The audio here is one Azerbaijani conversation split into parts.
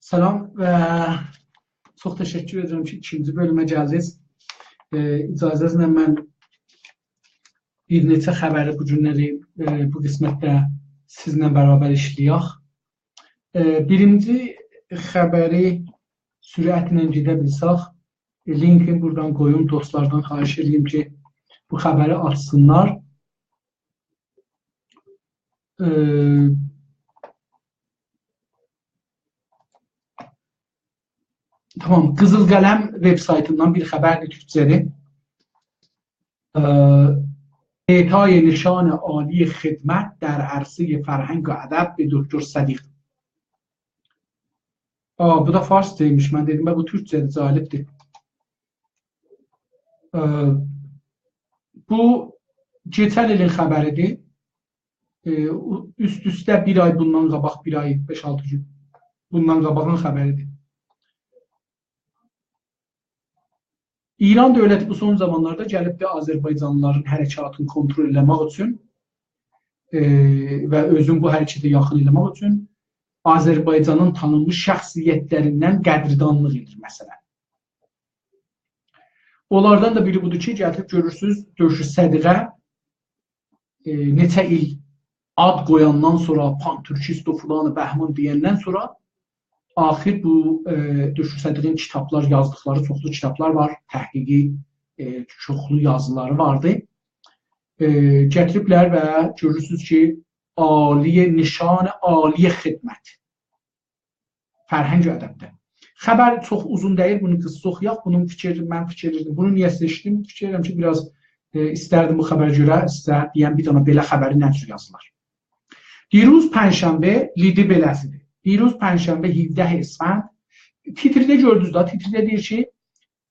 Salam və çox təşəkkür edirəm ki, ikinci bölümə gəldiniz. İcazənizlə mən bir neçə xəbəri bu günləri bu qismətdə sizinlə bərabər işləyək. Birinci xəbəri sürətlə gedə bilsək, linkini buradan qoyun, dostlardan xahiş edeyim ki, bu xəbəri açsınlar. Tamam, Qızıl Qələm web saytından bir xəbərdir türkçəli. اعطای نشان عالی خدمت در عرصه فرهنگ و ادب به دکتر صدیق. Bu da Farsçaymış. Mən dedim, bu türkçədir, cəlibdir. Bu keçən ilin xəbəridir. Üst-üstə bir ay bundan qabaq, bir ay 5-6 gün bundan qabağın xəbəridir. İran dövləti bu son zamanlarda gəlibdir Azərbaycanlıların hərəkatını kontrol eləmək üçün və özün bu hərəkətə yaxın eləmək üçün Azərbaycanın tanınmış şəxsiyyətlərindən qədridanlıq edir məsələn. Onlardan da biri budur ki, gəlib görürsünüz, Döşü Sədiqə neçə il ad qoyandan sonra, Pan-Türkisto filanı Bəhman deyəndən sonra axir bu Döşü Sədiqin kitablar yazdıqları çoxlu kitablar var, təhqiqi çoxlu yazıları vardı. Gətiriblər və görürsünüz ki, nişan-ı aliyə xidmət fərhəng və ədəbdə. Xəbər çox uzun deyil, bunu qısa oxuyaq, bunun mən fikirlədim. Bunu niyə seçdim? Fikirlərim ki, biraz istərdim bu xəbər görə, sizə deyəm bir dana belə xəbəri nə cür yazılar. Diruz Pənşənbə lidi beləsidir. Diruz Pənşənbə 17 اسفند titrdə gördünüz da, titrdə deyir ki,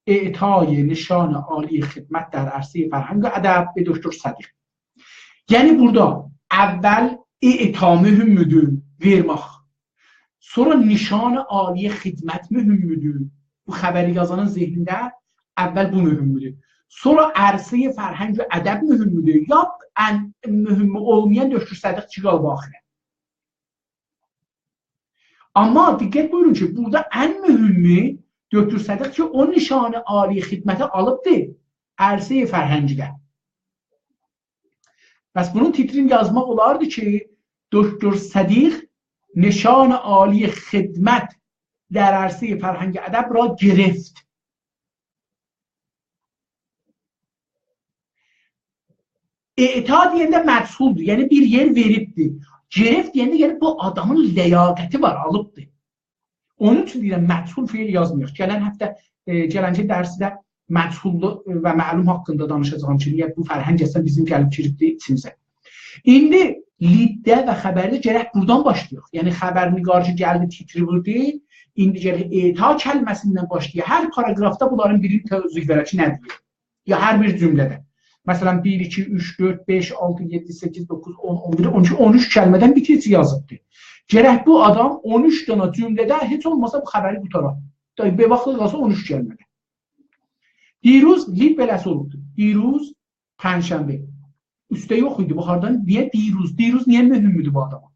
اعطای نشان عالی خدمت در عرصه فرهنگ و ادب به دکتر صدیق. Yəni burada əvvəl اعطا mühümmüdür, vermək. Sonra nişan-ı aliyə xidmət mühümmüdür. Bu xəbəri yazanın zehnində əvvəl bu mühümmüdür. Sonra ərsə-i fərhəng və ədəb mühümmüdür. Ya ən mühümmi olmayan Döşür Sədiq çıxal baxirə. Amma diqqət buyurun ki, burada ən mühümmi Döşür Sədiq ki, o nişan-ı aliyə xidmətə alıbdır ərsə-i fərhəngdə. Bəs bunun titrini yazmaq olardı ki, Döşür Sədiq نشان عالی خدمت در عرصه فرهنگ ادب را گرفت. اعطا deyəndə məchuldur, yəni bir yer veribdir. Gereft deyəndə yəni bu adamın ləyaqəti var, alıbdır. Onun üçün deyirəm, məchul fiil yazmıyor. Gələnci dərsidə məchullu və məlum haqqında danışacağım ki, bu fərhəng əsən bizim gəlib giribdir içimizə. İndi liddə və xəbərdə gərək buradan başlayıq. Yəni xəbərnigarcı gəldi, titri vurdu. İndi gərək e'ta kəlməsindən başlayıq. Hər paragrafda bunların birini təvəzzük verək ki, nə deyir? Ya hər bir cümlədə. Məsələn 1, 2, 3, 4, 5, 6, 7, 8, 9, 10, 11, 12, 13 kəlmədən bir keçi yazıbdır. Gərək bu adam 13 dana cümlədə heç olmasa bu xəbəri qutara. Bir vaxtda qalsa 13 kəlmədə. Diruz lid beləsi olubdur. Diruz Pənşənbə. Üstə yox idi. Buxardan niyə Diruz? Diruz niyə mühümmüdür bu adama?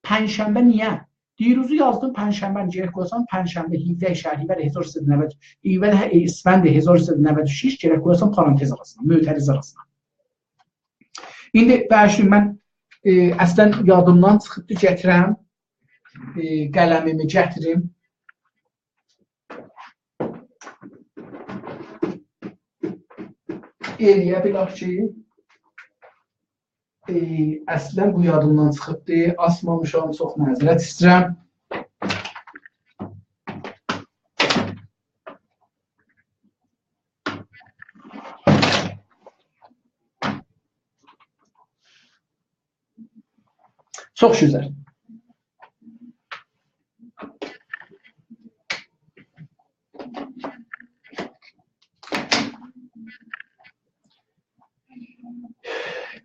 Pənşənbə niyə? Diruzu yazdım, Pənşənbə gərək qoyasam, Pənşənbə 17 Şəhrivar 1390, 17 İsfənd 1396 gərək qoyasam parantez arasına, mötəriz arasına. İndi bəşin mən əslən yadımdan çıxıbdır gətirəm, qələmimi gətirim. Eləyə bilək ki, əslən bu yadımdan çıxıbdır, asmamışam, çox məzrət istəyirəm. Çox gözəl.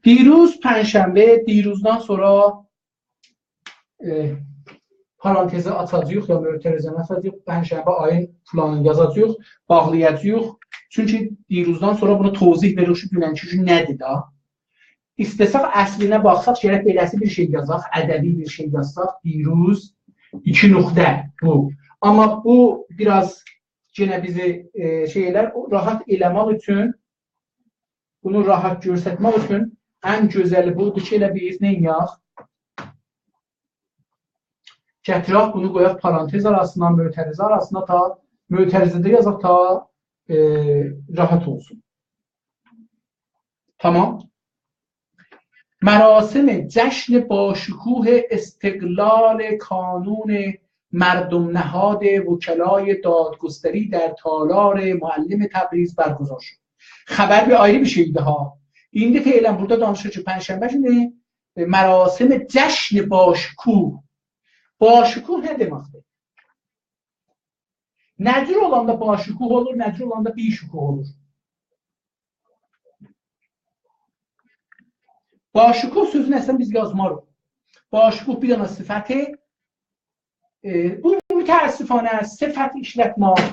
Diruz Pənşənbə, Diruzdan sonra parantezi açacağıq ya mötərizəni açacağıq, Pənşənbə ayın planını yazacağıq, bağlayacağıq. Çünki Diruzdan sonra bunu tozih veririk ki, dünənki gün nədir da? İstəsək əslinə baxsaq, gərək beləsi bir şey yazaq, ədəbi bir şey yazsaq, Diruz 2 nöqtə bu. Amma bu biraz yenə bizi şeylər rahat eləmək üçün, bunu rahat göstərmək üçün ən gözəli budur ki, elə biz neyək? Gətirək bunu qoyaq parantez arasına, mötərizə arasına ta mötərizədə yazaq ta rahat olsun. Tamam. مراسم جشن باشکوه استقلال کانون مردم نهاد وکلای دادگستری در تالار معلم تبریز برگزار شد. خبر bir ayrı bir şeydi ha. İndi fe'len burada danışıcı Perşembe günü مراسم جشن باشکوه. Başkuh ne demektir? Nəcür olanda başkuh olur, nəcür olanda bişkuh olur. Başkuh sözünü əslən biz yazmarıq. Başkuh bir dənə sifəti. Bu mütəəssifanə sifət işlətmək.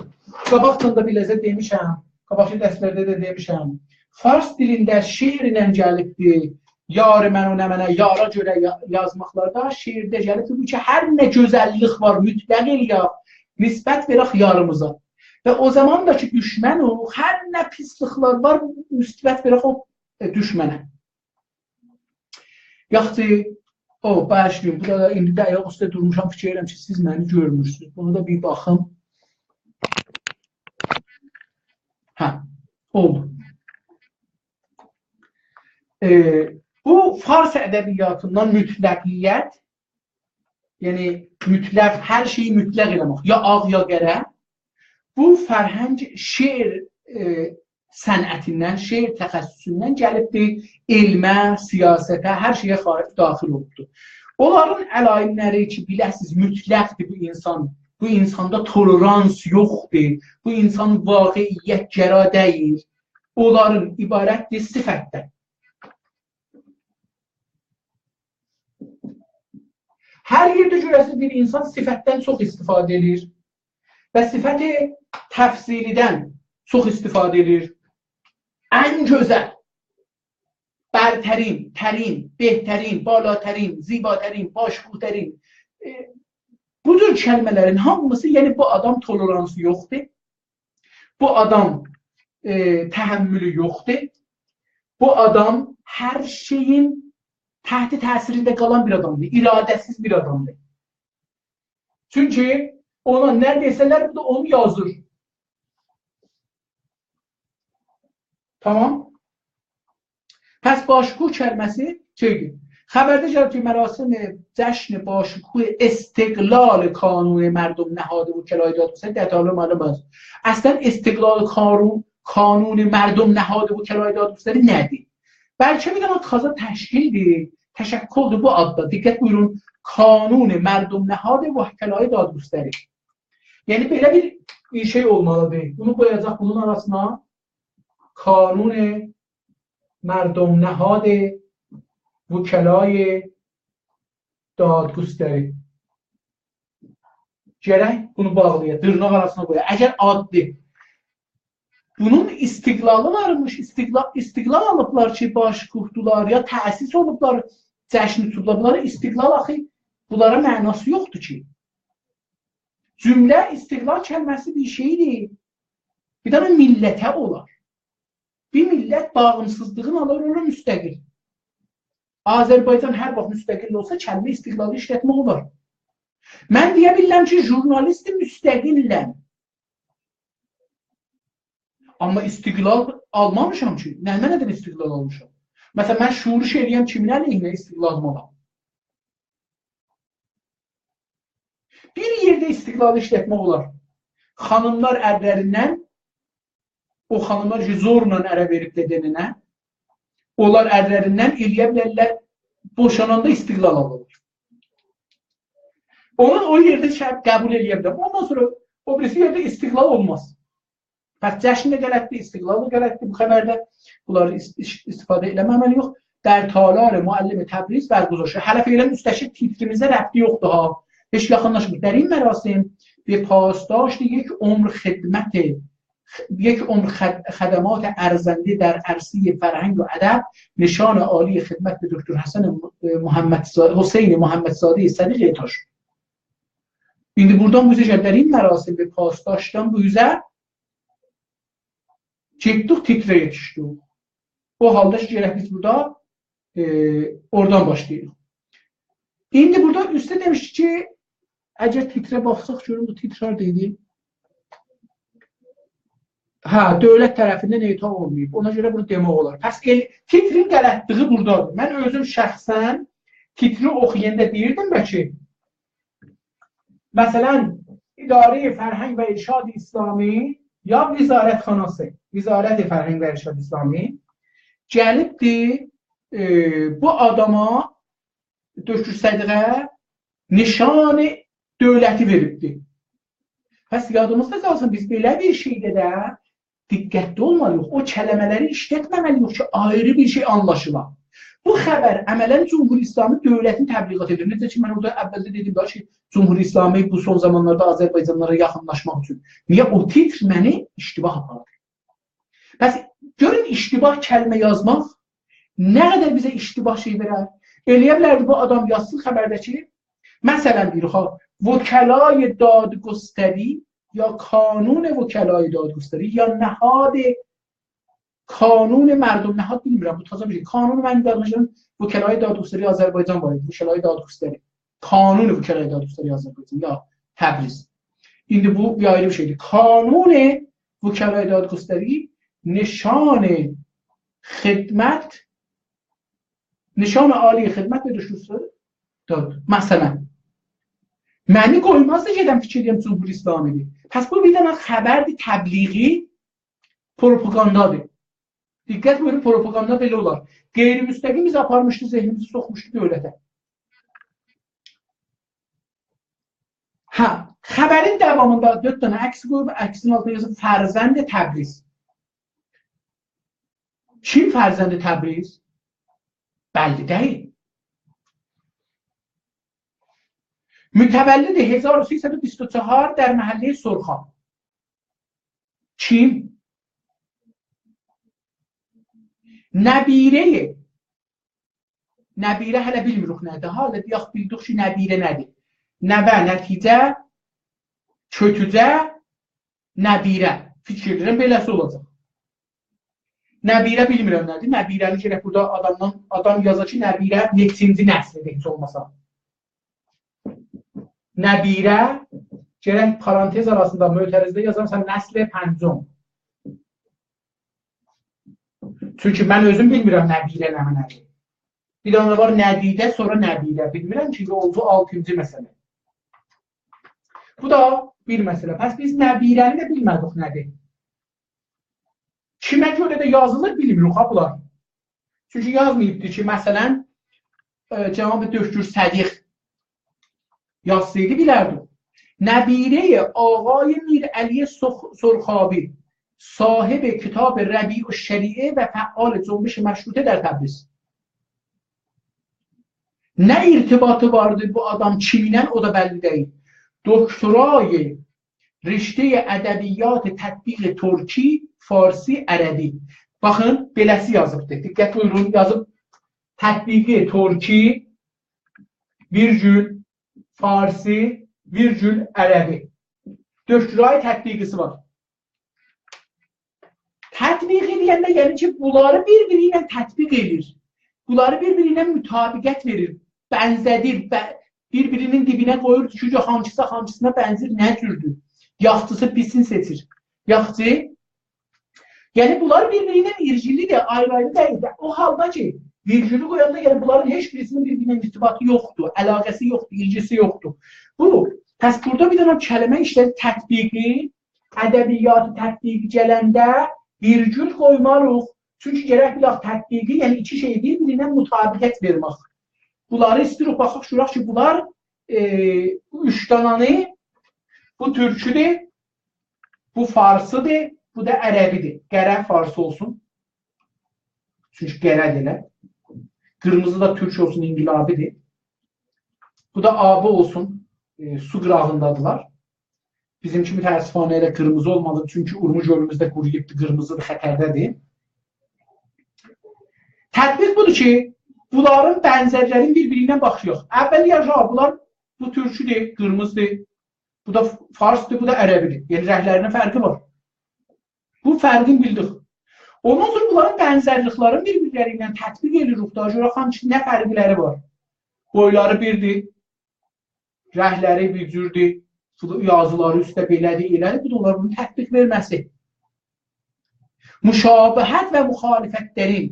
Qabaqdan da biləcə demişəm. Qabaqlı dərslərdə də demişəm. Fars dilində şeir ilə gəlibdir. Yarı mən o nə mənə, yara görə yazmaqlarda şeirdə gəlibdir. Bu ki, hər nə gözəllik var, mütləq elə nisbət verək yarımıza. Və o zaman da ki, düşmən o, hər nə pisliklər var, nisbət verək o düşmənə. Yaxşı, başlayayım. Burada da indi də ayaq üstə durmuşam, fikir edirəm ki, siz məni görmürsünüz. Bunu da bir baxım. Hə, oldu. Bu Fars ədəbiyyatından mütləqiyyət, yəni mütləq, hər şeyi mütləq eləmək, ya ağ, ya qərə, bu fərhəng şeir sənətindən, şeir təxəssüsündən gəlibdir, elmə, siyasətə, hər şeyə daxil olubdur. Onların əlaimləri ki, biləsiniz, mütləqdir bu insan. Bu insanda tolerans yoxdur, bu insan vaqiiyyət gəra deyil. Onların ibarətdir sifətdən. Hər yerdə görəsiniz bir insan sifətdən çox istifadə edir və sifəti təfsilidən çox istifadə edir. Ən gözəl, bərtərin, tərin, behtərin, balatərin, zibatərin, başbuhtərin. Budur kəlmələrin hamısı, yəni bu adam toleransı yoxdur. Bu adam təhəmmülü yoxdur. Bu adam hər şeyin təhti təsirində qalan bir adamdır, iradəsiz bir adamdır. Çünki ona nə desələr, bu da onu yazır. Tamam. Pəs başkuh kəlməsi şeydir. Xəbərdə gəlir ki, mərasim cəşn başkuh istiqlal kanun mردم نهاد وکلای دادگستری در تالار معلم است. اصلا استقلال kanun مردم نهاد وکلای دادگستری nədir? Bəlkə bir dənə taza təşkildir, təşəkküldür bu adda. Diqqət buyurun, kanun mردم نهاد وکلای دادگستری. Yəni belə bir şey olmalıdır. Bunu qoyacaq bunun arasına. Kanun مردم نهاد وکلای دادگستری. Gərək bunu bağlayaq, dırnaq arasına qoyaq. Əgər addır. Bunun istiqlalı varmış, istiqlal alıblar ki, başkuhdular, ya təsis olublar, cəşn tutulublar, istiqlal axı bunlara mənası yoxdur ki. Cümlə istiqlal kəlməsi bir şeydir. Bir dənə millətə olar. Bir millət bağımsızlığın alır, olur müstəqil. Azərbaycan hər vaxt müstəqil olsa, kəlmə istiqlalı işlətmək olar. Mən deyə bilirəm ki, jurnalisti müstəqilləm. Amma istiqlal almamışam ki, nədən istiqlal almışam? Məsələn, mən şuuriş eləyəm kimin əleyhinə istiqlalım olam. Bir yerdə istiqlalı işlətmək olar. Xanımlar ərlərindən, o xanımlar ki, zorla ərə verib dedəninə, onlar ərlərindən eləyə bilərlər, boşananda istiqlal alırlar. Onun o yerdə şərt qəbul eləyə bilər. Ondan sonra o birisi yerdə istiqlal olmaz. Pəs cəşn də qələtdir, istiqlal da qələtdir. Bu xəbərdə bunları istifadə eləməməli yox. در تالار معلم تبریز برگزار شد. حالا فعلا مستشار تیتریمیزه ربطی یoktu ha. هیچ یخانش بود. در این مراسم به پاسداشت یک عمر خدمات ارزنده در عرصه فرهنگ و ادب نشان عالی خدمت به دکتر حسین محمدزاده صدیق اعطا شد. İndi buradan bu üzə gəldirin mərasim və pasdaşdan bu üzə getdik titrə yetişdik. O halda ki, gerək biz burada oradan başlayırıq. İndi burada üstə demişdik ki, əgər titrə baxsaq, görün bu titrar deyil. Hə, dövlət tərəfindən etal olmayıb. Ona görə bunu demək olar. Pəs titrin qələtliyi buradadır. Mən özüm şəxsən titri oxuyanda deyirdim ki, məsələn, İdarə-i Fərhəng və İrşad İslami ya Vizarətxanası, Vizarət-i Fərhəng və İrşad İslami gəlibdir bu adama dökür sədqə nişanı dövləti veribdir. Pəs yadımızda qalsın, biz belə bir şeydə də diqqətli olmalıyıq. O kələmələri işlətməməliyik ki, ayrı bir şey anlaşılar. Bu xəbər əmələn Cumhur İslami dövlətin təbliğat edir. Necə ki, mən orada əvvəldə dedim ki, Cumhur İslami bu son zamanlarda Azərbaycanlara yaxınlaşmaq üçün. Niyə? O titr məni iştibah aparır. Bəs görün, iştibah kəlmə yazmaq nə qədər bizə iştibah şey verər? Eləyə bilərdi bu adam yazsın xəbərdəki. Məsələn, bir vəkəlay dadgستری یا کانون وکلای دادگستری یا نهاد کانون مردم نهاد bilmirəm bu taza bir şey. Kanun mən danışıram vəkəlay dadgستری Azərbaycan var idi. Vəkəlay dadgستری. Kanun vəkəlay dadgستری Azərbaycan ya Təbriz. İndi bu bir ayrı bir şeydir. Kanun vəkəlay dadgستری nişan xidmət nişan ali xidmət və düşürsə məsələn məni qoymazdı gedəm fikir edəm Cumhur İslamidir. Pəs bu bir dənə xəbərdir, təbliği, propagandadır. Diqqət buyurun, propaganda belə olar. Qeyri-müstəqim biz aparmışdı, zehnimizi soxmuşdu dövlətə. Hə, xəbərin davamında 4 dənə əks qoyub, əksin altına yazıb Fərzənd Təbriz. Kim Fərzənd Təbriz? Bəlli deyil. Mütəvəllid 1324 در محله سرخان. Kim? Nəbirə hələ bilmirik nədir. Hala deyək bildik ki, nəbirə nədir? Nəbə, nəticə, kötücə, nəbirə. Fikir edirəm, beləsi olacaq. Nəbirə bilmirəm nədir. Nəbirəni gerək burada adam yaza ki, nəbirə neçinci nəslidir heç olmasa. Nəbirə, gerək parantez arasında mötərizdə yazarsan nəsl-i pəncum. Çünki mən özüm bilmirəm nəbirə nə nədir. Bir dənə var nədidə, sonra nəbirə. Bilmirəm ki, oldu 6-cı məsələ. Bu da bir məsələ. Pəs biz nəbirəni də bilmədik nədir. Kimə görə də yazılır bilmirik ha bunlar. Çünki yazmayıbdır ki, məsələn, Cənab-ı Dökür Sədiq yazsaydı bilərdik. Nəbirə Ağay Mir Əli Sorxabi sahib kitab Rəbi Şəriə və fəal cümbüş məşrutə در Təbriz. Nə irtibatı vardı bu adam kiminlə o da bəlli deyil. Doktorayı riştə ədəbiyyat tətbiq Türki, Farsi, Ərəbi. Baxın, beləsi yazıbdır. Diqqət buyurun, yazıb tətbiqi Türki, virgül Farsi, virgül Ərəbi. Doktorayı tətbiqisi var. Tətbiq edəndə yəni ki, bunları bir-biri ilə tətbiq edir. Bunları bir-biri ilə mütabiqət verir, bənzədir, bir-birinin dibinə qoyur, çünki hamçısına bənzir, nə cürdür? Yaxçısı pisini seçir. Yaxçı, yəni bunlar bir-biri ilə ircilidir, ayrı-ayrı deyil. O halda ki, virgülü qoyanda yəni bunların heç birisinin bir-birinin irtibatı yoxdur, əlaqəsi yoxdur, ilgisi yoxdur. Bu, pəs burada bir dənə kəlmə işlədir, tətbiqi, ədəbiyyatı tətbiqi gələndə virgül qoymalıq. Çünki gərək bilək tətbiqi, yəni iki şeyi bir-birinə mütabiqət vermək. Bunları istəyirik, baxaq, şuraq ki, bunlar üç dananı, bu türküdür, bu farsıdır, bu da ərəbidir. Qərə farsı olsun. Çünki qərədir elə. Qırmızı da türk olsun, inqilabidir. Bu da abı olsun, su qırağındadılar. Bizim kimi təəssüfanə elə qırmızı olmadı, çünki Urmuc gölümüzdə quruyubdur, qırmızıdır, xətərdədir. Tətbiq budur ki, bunların bənzərlərin bir-birindən baxışıq. Əvvəl yaşa, bunlar bu türküdür, qırmızıdır. Bu da farsdır, bu da ərəbidir. Yəni rəhlərinin fərqi var. Bu fərqini bildik. Ondan sonra bunların bənzərliklərini bir-birləri ilə tətbiq edirik da. Görək nə fərqləri var. Boyları birdir. Rəhləri bir cürdür. Yazıları üstə belədir, elədir. Bu da onlar bunu tətbiq verməsi. Müşabəhət və müxalifətlərin,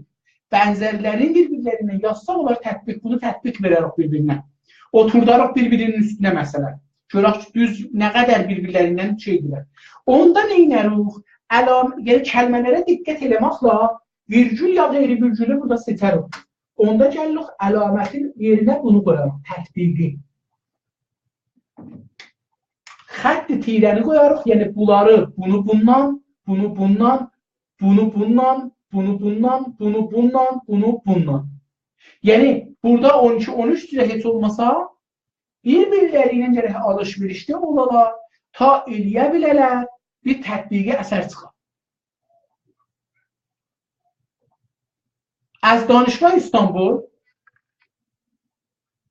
bənzərlərin bir-birlərindən yazsaq olar tətbiq, bunu tətbiq verərək bir-birinə. Oturdaraq bir-birinin üstünə məsələ. Görək ki, düz nə qədər bir-birlərindən şeydirlər. Onda neynərik? Yəni kəlmələrə diqqət eləməklə virgül ya qeyri-virgülü burada seçərik. Onda gəlirik əlamətin yerinə bunu qoyarıq, tətbiqi. Xətt tirəni qoyarıq, yəni bunları, bunu bundan, bunu bundan, bunu bundan, bunu bundan, bunu bundan, bunu bundan. Yəni burada 12-13 cürə heç olmasa bir-birləri ilə gərək alış-verişdə olalar, ta eləyə bilələr, bir tətbiqi əsər çıxar. Az Danışgah İstanbul,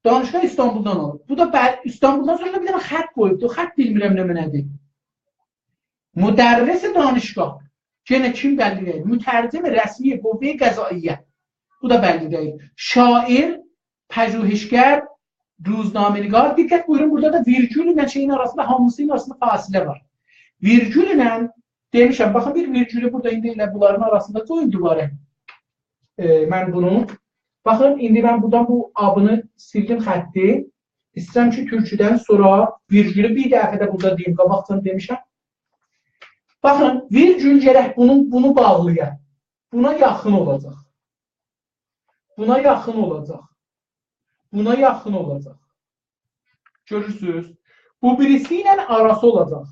Danışgah İstanbuldan olur. Bu da İstanbuldan sonra bir dənə xətt qoyubdur. Xətt bilmirəm nə mənədir. Müdərris danışgah. Yenə kim bəlli deyil? Mütərcim rəsmi qüvvə qəzaiyyə. Bu da bəlli deyil. Şair, pəjühişgər, ruznamenigar. Diqqət buyurun, burada da virgül ilə şeyin arasında, hamısının arasında fasilə var. Virgül ilə demişəm, baxın bir virgülü burada indi ilə bunların arasında qoyun duvarı. Mən bunu, baxın indi mən buradan bu abını sildim xətti. İstəyirəm ki, türküdən sonra virgülü bir dəfə də burada deyim, qabaqdan demişəm. Baxın, virgül gərək bunu bağlayır. Buna yaxın olacaq. Buna yaxın olacaq. Buna yaxın olacaq. Görürsünüz? Bu birisi ilə arası olacaq.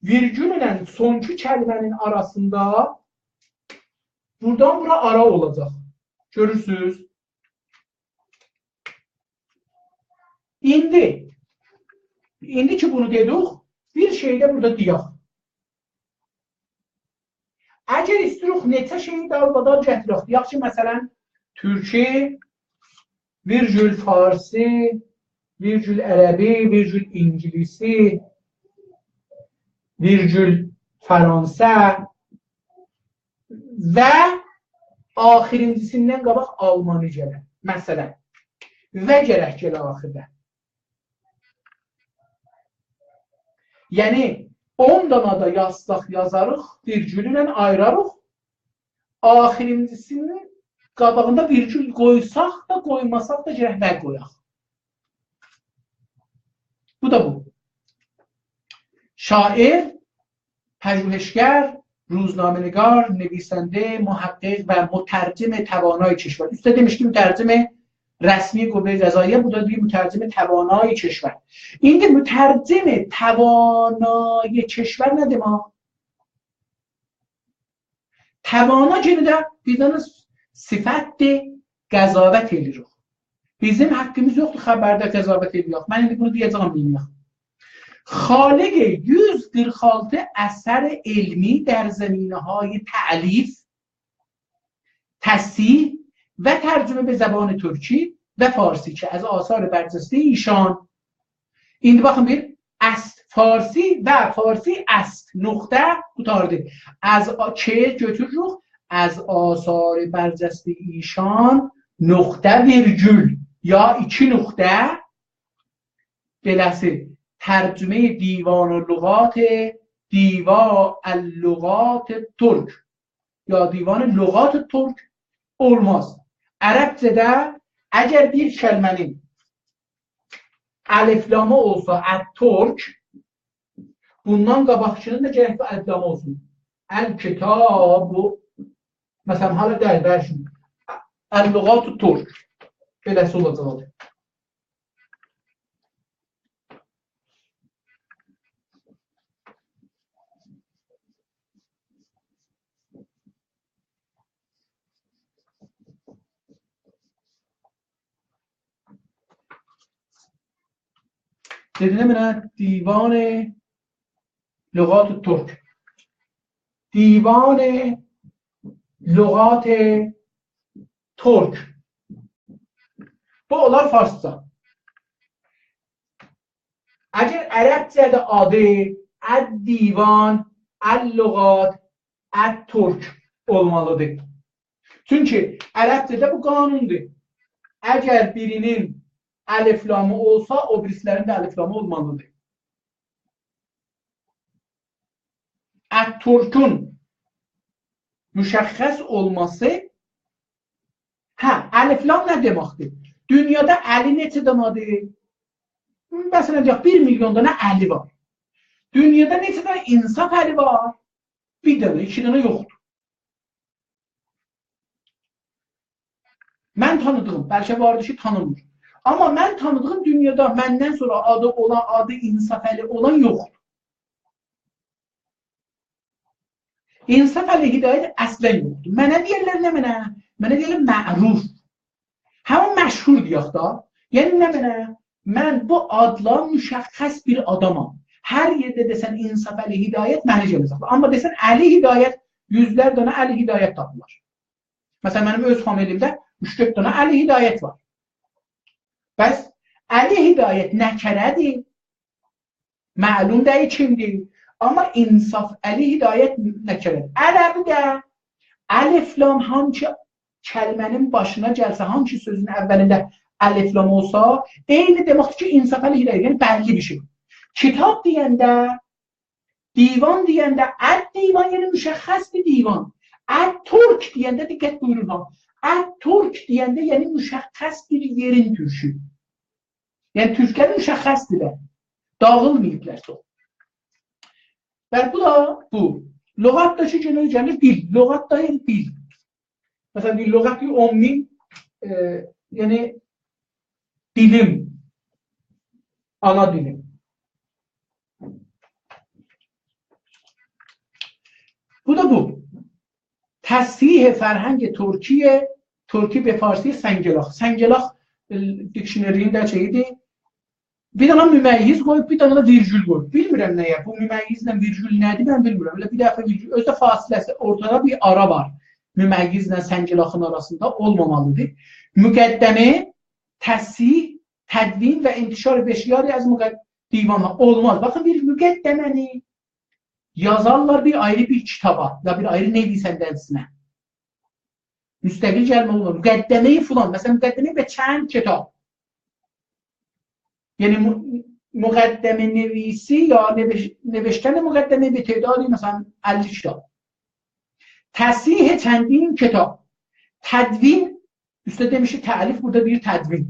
Virgül ilə sonki kəlmənin arasında buradan bura ara olacaq. Görürsünüz? İndi ki bunu dedik, bir şey də burada deyək. Əgər istirik neçə şeyi dalbadal gətirək. Deyək ki, məsələn, Türkçe, virgül Farsi, virgül Ərəbi, virgül İngilisi, virgül Fransa və axirincisindən qabaq Almanı gələr. Məsələn, və gərək gələ axirdə. Yəni, 10 dana da yazarıq, virgülü ilə ayırarıq, axirincisinin qabağında virgül qoysaq da, qoymasaq da gərək və qoyaq. Bu da bu. Şair, pژوهشگر، روزنامه‌نگار، نویسنده، محقق و مترجم توانای کشور. Üstə demiş ki, mütərcim rəsmi qüvvə qəzaiyyə, bu da deyir mütərcim توانای کشور. İndi mütərcim توانای کشور nə demək? Təvana kimi də bizdən sifətdir, qəzavət edirik. Bizim haqqımız yoxdur xəbərdə qəzavət edirik. Mən indi bunu deyəcəm bilməyəm. خالق 146 اثر علمی در زمینه‌های تألیف، تصحیح و ترجمه به زبان ترکی و فارسی که از آثار برجسته ایشان این bakın bir است فارسی و فارسی است نقطه کوتاه از چه götürürük از آثار برجسته ایشان نقطه ویرگول یا 2 نقطه بلسه ترجمه دیوان اللغات اللغات ترک یا دیوان لغات ترک olmaz. Ərəbcədə əgər bir kəlmənin əliflamı olsa ət-turk, bundan qabaqçının da gərək bir əliflamı olsun. Əl-kitabu, məsələn, halə deyil, bəlkə əl-lüğat-ı turk beləsi olacaq. دیدنه من دیوان لغات ترک دیوان لغات ترک bu onlar farsça Əgər ərəbcədə adı Əd-Divan, Əl-Lüğat, Əd-Turk olmalıdır. Çünki ərəbcədə bu qanundur. Əgər birinin əliflamı olsa, o birisinin də əliflamı olmalıdır. Əd-Turkun müşəxxəs olması, əliflam nə deməkdir? Dünyada əli neçə danadır? Məsələn, 1 milyon dana əli var. Dünyada neçə dana insaf əli var? 1 dana, 2 dana yoxdur. Mən tanıdığım, bəlkə vardı ki, tanınmır. Amma mən tanıdığım dünyada məndən sonra adı olan, adı insaf əli olan yoxdur. İnsaf əli hidayət əslən yoxdur. Mənə deyirlər nə mənə? Mənə deyirlər məruf. Həmin məşhur deyək da. Yəni nə mənə? Mən bu adla müşəxxəs bir adamam. Hər yerdə desən insaf əli hidayət mənə gələcək. Amma desən əli hidayət, yüzlər dana əli hidayət tapılar. Məsələn, mənim öz familimdə 3-4 dana əli hidayət var. Bəs əli hidayət nəkərədir. Məlum deyil kimdir. Amma insaf əli hidayət nəkərədir. Ərəbdə əliflam hangi kəlmənin başına gəlsə, hangi sözün əvvəlində əliflam olsa, eyni deməkdir ki, insaf əli hidayət, yəni bəlli bir şey. Kitab deyəndə, divan deyəndə, Əd-Divan yəni müşəxxəs bir divan. Əd-Turk deyəndə, diqqət buyurun ha, Əd-Turk deyəndə yəni müşəxxəs bir yerin türkü. Yəni türklər müşəxxəsdir də, dağılmayıblar. Və bu da bu. Lüğatdakı genel gəlir dil, lüğatda yəni dil. Məsələn, lüğat bir 10.000, yəni dilim, ana dilim. Bu da bu. Təsrih fərhəng Türkiye, Türkiye be Farsi Sengelax. Sengelax dikşinerinin də şeyidir. Bir dana müməyyiz qoyub, bir dana da virgül qoyub. Bilmirəm nəyə, bu müməyyizlə virgül nədir, mən bilmirəm. Elə bir dəfə virgül, özdə fasiləsi, ortada bir ara var. Müməyyizlə Sengelaxın arasında olmamalıdır. Müqəddəmi, təsih, tədvin və intişar beşiyari az divanla olmaz. Baxın, bir müqəddəməni yazarlar bir ayrı bir kitaba, ya bir ayrı nevisəndəsinə. Müstəqil gəlmə olur. Müqəddəməyi filan, məsələn, müqəddəməyi və çənd kitab. Yəni, müqəddəmə nevisi ya neviştən müqəddəmə bir tedadi, məsələn, 50 kitab. Təsih çəndin kitab. Tədvin, üstə demişi təlif, burada bir tədvin.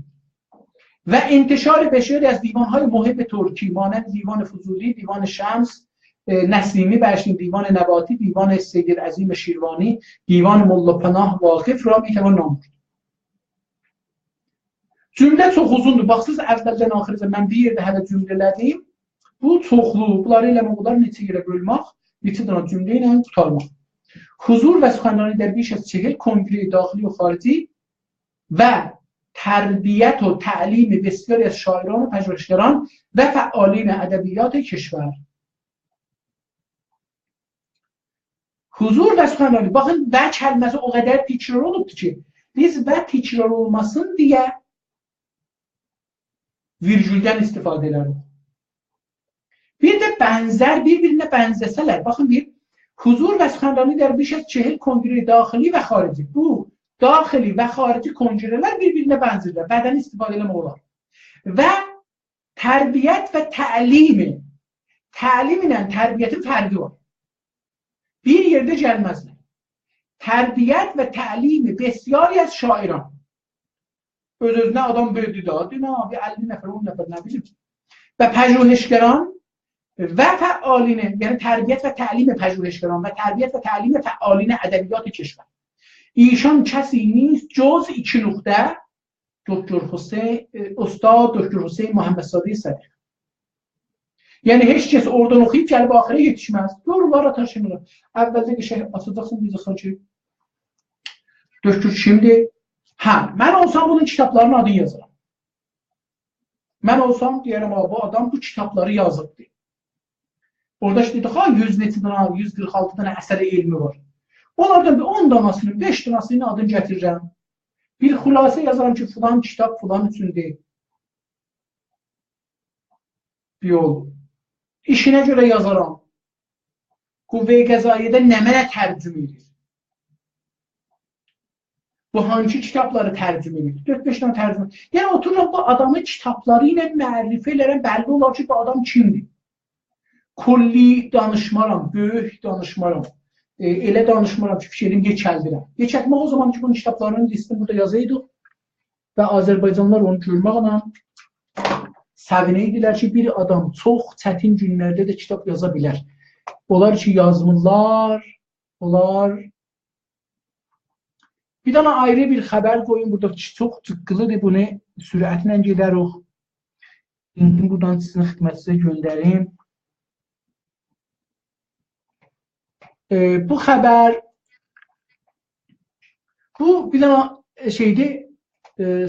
Və intişar beşeri az divanهای مهم ترکی مانند دیوان فضولی، دیوان شمس، نسیمی برشین، دیوان نباتی، دیوان سید عظیم شیروانی، دیوان ملا پناه واقف را میتوان نام برد. Cümlə çox uzundur. Baxsınız, əvvəldən axırıca mən bir yerdə hələ cümlələrdim. Bu çoxlu, bunları ilə bunları neçə yerə bölmək, neçə dana cümlə ilə tutarmaq. Huzur və سخنرانی در بیش از 40 کنگره داخلی و خارجی و تربیت و تعلیم بسیاری از شاعران و پژوهشگران و فعالین ادبیات کشور. Huzur və سخنرانی. Baxın, və kəlməsi o qədər təkrar olubdur ki, biz və təkrar olmasın deyə virgüldən istifadə edirik. Bir də bənzər, bir-birinə bənzəsələr, baxın bir, huzur və سخنرانی در بیش از 40 کنگره داخلی və xarici. Bu, daxili və xarici konqrelər bir-birinə bənzirlər, bədən istifadə eləmək olar. Və tərbiyyət və təlimi, təlim ilə tərbiyyətin fərqi var. Bir yerdə gəlməzlər. Tərbiyyət və təlimi bəsiyari az şairan. Öz-özünə adam böyüdü da, bir 50 nəfər, 10 nəfər, nə bilim. Və pəjvəhşgəran və fəalinə, yəni tərbiyyət və təlim pəjvəhşgəran və tərbiyyət və təlim fəalinə ədəbiyyat کشور. ایشان کسی نیست جز 2 نقطه استاد دکتر حسین محمدزاده صدیق. Yəni heç kəs oradan oxuyub gəlib axıra yetişməz. Doğrulara taşınır. Əvvəldə şey atacaqsın bizə sanki. Dökür şimdi. Mən olsam bunun kitablarının adını yazaram. Mən olsam deyərəm, bu adam bu kitabları yazıbdı. Orada işte dedik, 100 neçə dana, 146 dana əsəri elmi var. Onlardan bir 10 danasının, 5 danasının adını gətirirəm. Bir xülasə yazaram ki, filan kitab filan üçün deyil. bioloq. İşinə görə yazaram. Qüvvə-i Qəzaiyyədə nə mənə tərcüm edir? Bu hangi kitabları tərcüm edir? 4-5 dənə tərcüm. Yəni otururam bu adamın kitabları ilə mərifə elərəm, bəlli olar ki, bu adam kimdir? Kulli danışmaram, böyük danışmaram. Elə danışmaram ki, fikrim geçəldirəm. Geçəltmək o zaman ki, bunun kitablarının listini burada yazaydıq və Azərbaycanlılar onu görməklə səvinə idilər ki, bir adam çox çətin günlərdə də kitab yaza bilər. Onlar ki, yazmırlar, onlar... Bir dənə ayrı bir xəbər qoyun, burada çox tıqqılıdır, bunu sürətlə gedərik. İndi buradan sizin xidmətinizə göndərim. Bu xəbər, bu bir dənə şeydir,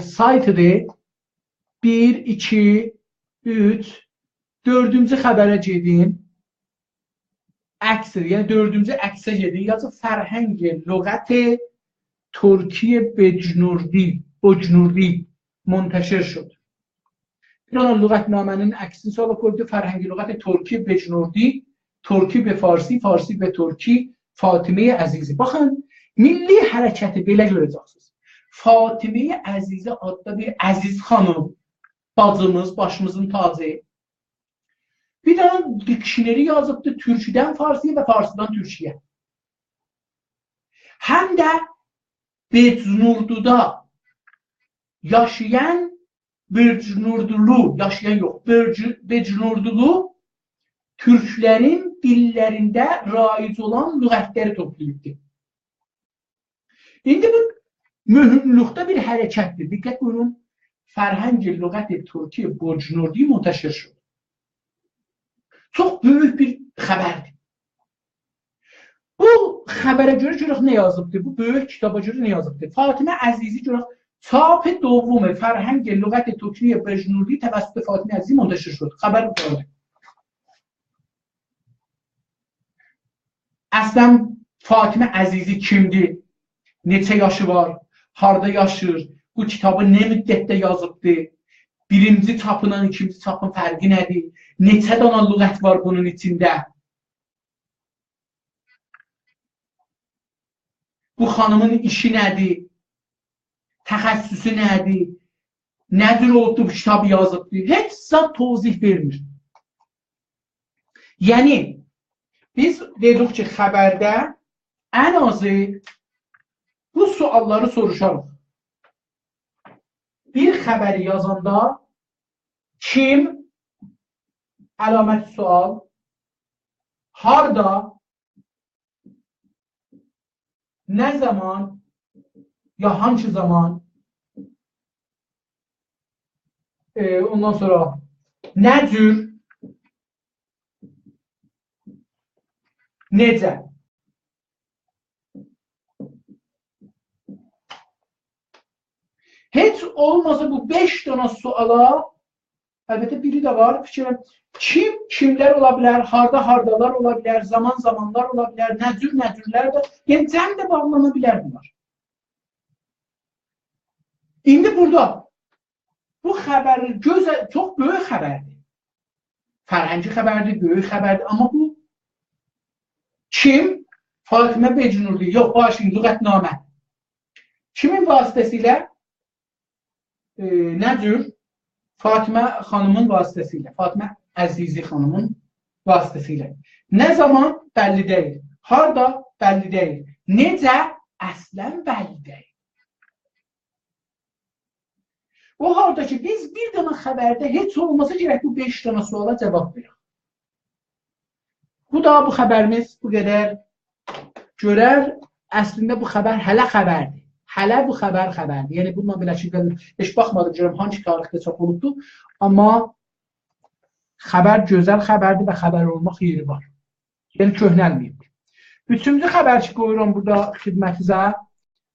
saytıdır. 1, 2, 3, 4-cü xəbərə gedin. Əksir, yəni 4-cü əksə gedin. Yazı Fərhəng lüğət Türkiye Bocnurdi منتشر شد. Bir an lüğətnamənin əksini sonra koydu. Fərhəng lüğət Türkiye Bocnurdi, Türki be Farsi, Farsi be Türki, Fatime-i Əzizi. Baxın, milli hərəkəti belə görəcəksiniz. Fatime-i Əzizi adda bir əziz xanım, bacımız, başımızın tacı. Bir dənə dikşineri yazıbdı Türküdən Farsiyə və Farsıdan Türkiyə. Həm də Bocnurduda yaşayan Bocnurdulu, yaşayan yox, Bocnurdulu Türklərin dillərində raic olan lüğətləri toplayıbdır. İndi bu mühümlükdə bir hərəkətdir. Diqqət buyurun. Fərhəng lüğət Türkiye Bocnurdi منتشر شد. Çox böyük bir xəbərdir. Bu xəbərə görə nə yazıbdır? Bu böyük kitaba görə nə yazıbdır? Fatimə Əzizi görə çap دوم فرهنگ لغت ترکی بجنوردی توسط فاطمه عزیزی منتشر شد. Xəbər budur. Əslən Fatimə Əzizi kimdir? Neçə yaşı var? Harda yaşır? Bu kitabı nə müddətdə yazıbdır? Birinci çapla ikinci çapın fərqi nədir? Neçə dana lüğət var bunun içində? Bu xanımın işi nədir? Təxəssüsü nədir? Nədir oldu bu kitabı yazıbdır? Heç zat tozih vermir. Yəni, biz dedik ki, xəbərdə ən azı bu sualları soruşarıq. Bir xəbəri yazanda kim, əlamət sual, harda, nə zaman, ya hangi zaman, ondan sonra nə cür, necə. Heç olmasa bu 5 dana suala, əlbəttə biri də var, fikirəm, kim, kimlər ola bilər, harda, hardalar ola bilər, zaman, zamanlar ola bilər, nə cür, nə cürlər də, yəni cəm də bağlana bilər bunlar. İndi burada bu xəbər çox böyük xəbərdir. Fərhəngi xəbərdir, böyük xəbərdir, amma bu kim? Fatimə Bocnurdi, yox, başlayın, lüğətnamə. Kimin vasitəsilə? Nə cür? Fatimə xanımın vasitəsilə, Fatimə Əzizi xanımın vasitəsilə. Nə zaman? Bəlli deyil. Harda? Bəlli deyil. Necə? Əslən bəlli deyil. O halda ki, biz bir dənə xəbərdə heç olmasa gerək bu 5 dənə suala cavab verək. Bu da bu xəbərimiz bu qədər görər. Əslində bu xəbər hələ xəbərdir. Hələ bu xəbər xəbərdir. Yəni bununla belə ki, heç baxmadım görəm hangi tarixdə çap olubdur. Amma xəbər gözəl xəbərdir və xəbər olmaq yeri var. Yəni köhnəlməyib. Üçüncü xəbər ki, qoyuram burada xidmətinizə.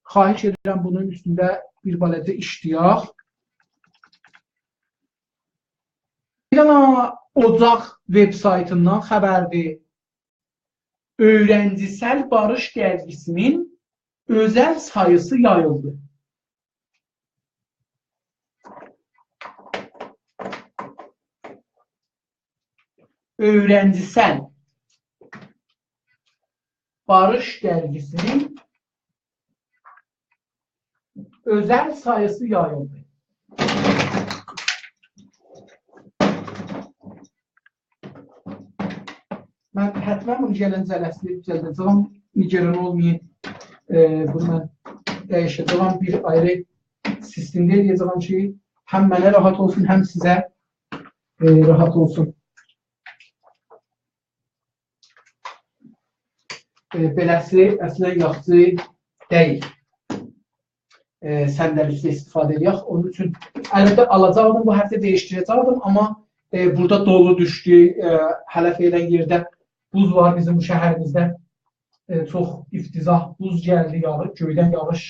Xahiş edirəm bunun üstündə bir balaca işləyək. Bir dənə Ocaq web saytından xəbərdir. Öğrencisel Barış Dergisi'nin özel sayısı yayıldı. öğrencisel Barış dergisinin özel sayısı yayıldı. Ben həttəmən bunu gələn cələsini düzəldəcəm. Nigerin olmayın. Bunu mən dəyişəcəm. Bir ayrı sistemdə edəcəm ki, həm mənə rahat olsun, həm sizə rahat olsun. Beləsi əslən yaxşı deyil. Səndəl üstə istifadə edək. Onun üçün əlbəttə alacaqdım, bu həftə dəyişdirəcəkdim, amma burada dolu düşdü. Hələ feylən yerdə buz var bizim bu şəhərimizdə. Çox iftizah buz gəldi, yağış, göydən yağış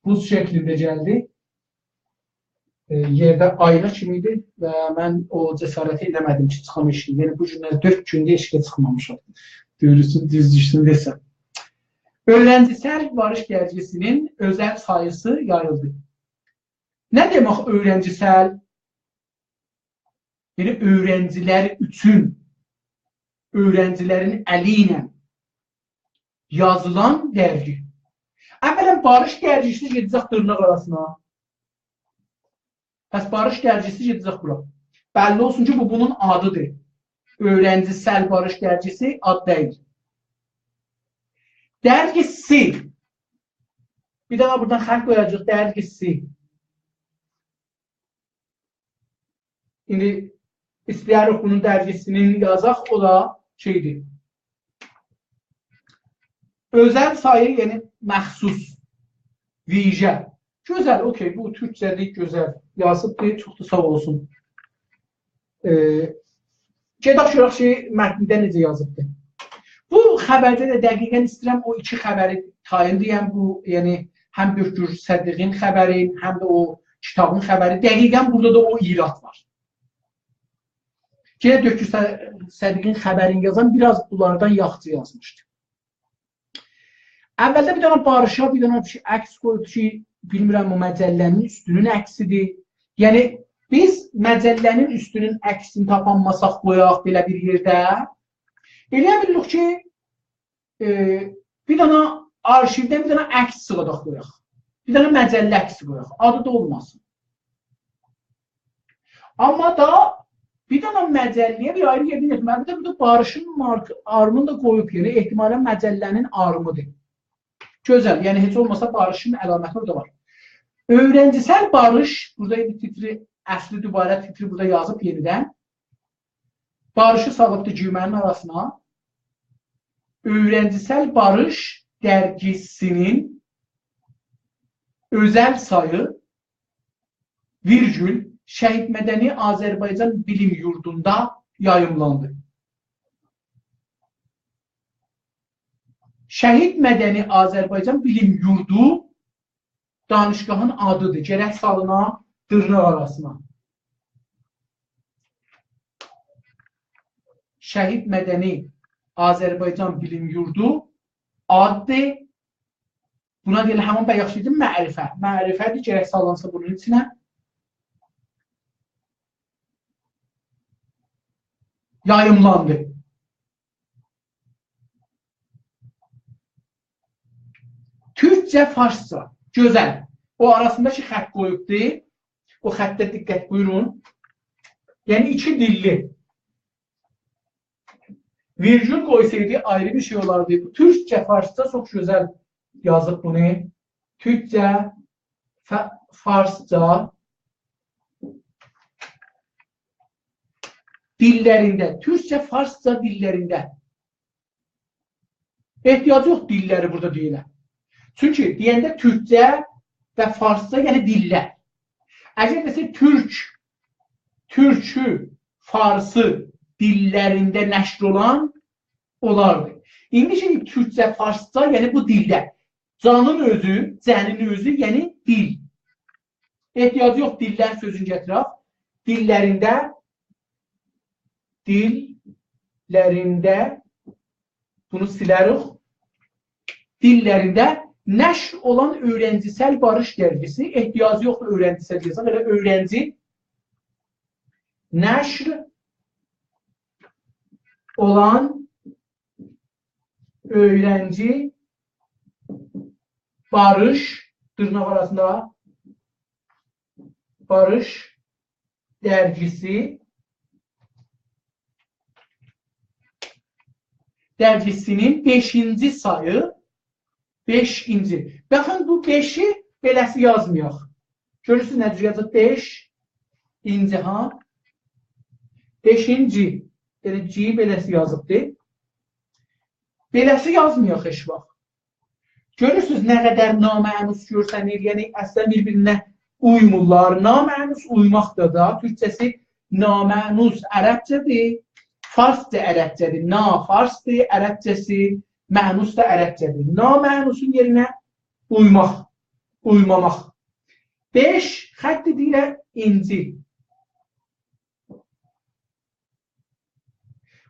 buz şəklində gəldi. Yerdə ayna kimi idi və mən o cəsarəti edəmədim ki, çıxam eşiyə. Yəni bu günlər 4 gündə eşiyə çıxmamışam. Döyülüsün, düz düşsün desəm. Öğrencisel Barış dergisinin özel sayısı yayıldı. Ne demek öğrencisel? Yani öğrenciler üçün, öğrencilerin eliyle yazılan dergi. Evvelen Barış dergisi gedəcək dırnaq arasına. Pəs Barış dergisi gedəcək bura. Belli olsun ki, bu bunun adıdır. Öğrencisel Barış dergisi ad değil. Dergisi. Bir daha buradan xətt qoyacaq. Dergisi. İndi istəyərik bunun dergisinin yazaq. O da şeydir. Özel sayı, yəni məxsus. Vicə. Gözəl, okey. Bu Türkçədir, gözəl. Yazıbdır, çox da sağ olsun. Gedək görək ki, mətndə necə yazıbdır. Bu xəbərdə də dəqiqən istəyirəm o iki xəbəri tayin deyəm. Bu, yəni həm Dökür Səddiqin xəbəri, həm də o kitabın xəbəri. Dəqiqən burada da o irat var. Ki, Dökür Səddiqin xəbərini yazan biraz bunlardan yaxşı yazmışdı. Əvvəldə bir dənə Barışa, bir dənə əks qoydu ki, bilmirəm o məcəllənin üstünün əksidir. Yəni, biz məcəllənin üstünün əksini tapanmasaq qoyaq belə bir yerdə. Eləyə bilirik ki, bir dənə arşivdən bir dənə əks sığadaq qoyaq. Bir dənə məcəllə əksi qoyaq. Adı da olmasın. Amma da bir dənə məcəlləyə bir ayrı yerdən etməli. Bir də burada Barışın armını da qoyub yeri. Ehtimalən məcəllənin armıdır. Gözəl. Yəni, heç olmasa Barışın əlaməti orada var. Öğrencisel Barış, burada titri, əsli dübarə titri burada yazıb yenidən. Barışı salıbdı cümlənin arasına. Öğrencisel Barış dergisinin özel sayı virgül Şəhid Mədəni Azərbaycan Bilim Yurdunda yayımlandı. Şəhid Mədəni Azərbaycan Bilim Yurdu danışgahın adıdır. Gərək salına dırnaq arasına. Şəhid Mədəni Azərbaycan Bilim Yurdu addır. Buna deyil, həmin bə yaxşıydı, mərifə. Mərifədir, gərək sallansa bunun içinə. Yayımlandı. Türkçə, Farsça. Gözəl. O arasındakı xətt qoyubdur. O xəttə diqqət buyurun. Yəni iki dilli. Virgül qoysaydı ayrı bir şey olardı. Bu Türkçə, Farsça çox gözəl yazıb bunu. Türkçə, Farsça dillərində. Türkçə, Farsça dillərində. Ehtiyacı yox dilləri burada deyilən. Çünki deyəndə Türkçə və Farsça, yəni dillər. Əgər desə Türkçü, Farsı dillərində nəşr olan olardı. İndi şimdi Türkçə, Farsça, yəni bu dillər. Canın özü, cənin özü, yəni dil. Ehtiyacı yox dillər sözünü gətirək. Dillərində bunu silərik. Dillərində nəşr olan öğrencisel Barış dergisi, ehtiyacı yoxdur öğrencisel yazan, elə öğrenci nəşr olan öğrenci Barış tırnak arasında Barış dergisinin 5-ci sayı 5-ci. Baxın bu 5-i beləsi yazmayaq. Görürsünüz necə yazılır? 5-ci ha? 5-ci. Yəni C beləsi yazıbdır. Beləsi yazmayaq heç vaxt. Görürsünüz nə qədər namənus görsənir, yəni əslən bir-birinə uymurlar. Namənus uymaqda da türkçəsi namənus ərəbcədir, farsca ərəbcədir. Na farsdır, ərəbcəsi, mənus da ərəbcədir. Namənusun yerinə uymaq, uymamaq. 5 xətti deyirə inci.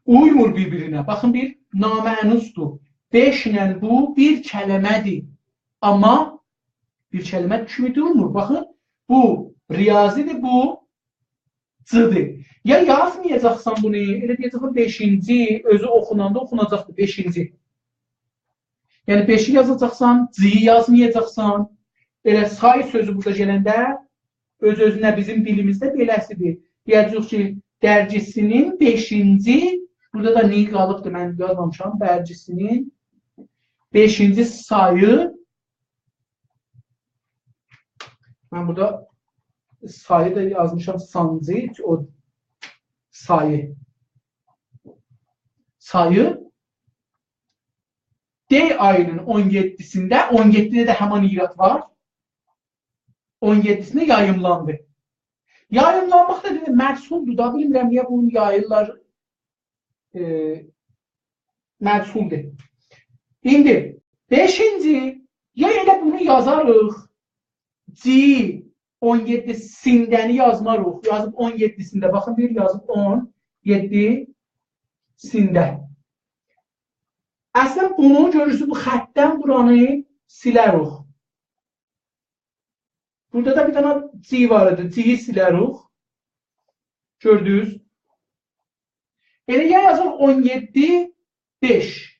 Uymur bir-birinə. Baxın bir namənusdur. 5 ilə bu bir kələmədir. Amma bir kəlmə kimi durmur. Baxın, bu riyazidir, bu c-dir. Ya yazmayacaqsan bunu, elə deyəcəksən 5-ci, özü oxunanda oxunacaqdır 5-ci. Yəni 5-i yazacaqsan, c-yi yazmayacaqsan. Elə say sözü burada gələndə öz-özünə bizim dilimizdə beləsidir. Deyəcək ki, dərgisinin 5-ci, burada da niyə qalıbdır, mən yazmamışam, dərgisinin 5-ci sayı, mən burada sayı da yazmışam, sancı, o sayı. Sayı D ayının 17'sində, 17'də də həman irat var, 17'sində yayımlandı. Yayımlanmaq da dedim, məhsuldur da, bilmirəm niyə bunu yayırlar, məhsuldur. İndi 5-ci, ya elə bunu yazarıq, C 17'sindəni yazmarıq, yazıb 17'sində, baxın bir yazıb 17'sində. Əslən bunu görürsünüz, bu xəttdən buranı silərik. Burada da bir tane C var idi, C'yi silərik. Gördünüz. Elə ya yazır 17, 5.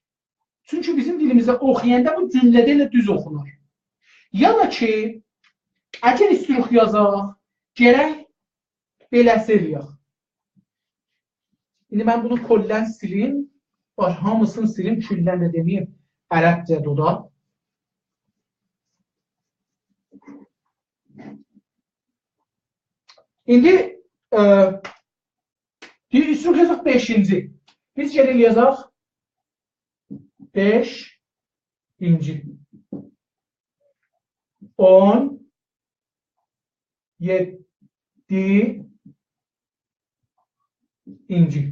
Çünki bizim dilimizdə oxuyanda bu cümlədə elə düz oxunur. Ya da ki, əgər istirik yazaq, gərək beləsi eləyək. İndi mən bunu koldən silim, hamısını silim, küldən də deməyim, ərəbcə doda. İndi istirik yazaq 5-ci. Biz gərək yazaq 5-ci. 17-ci.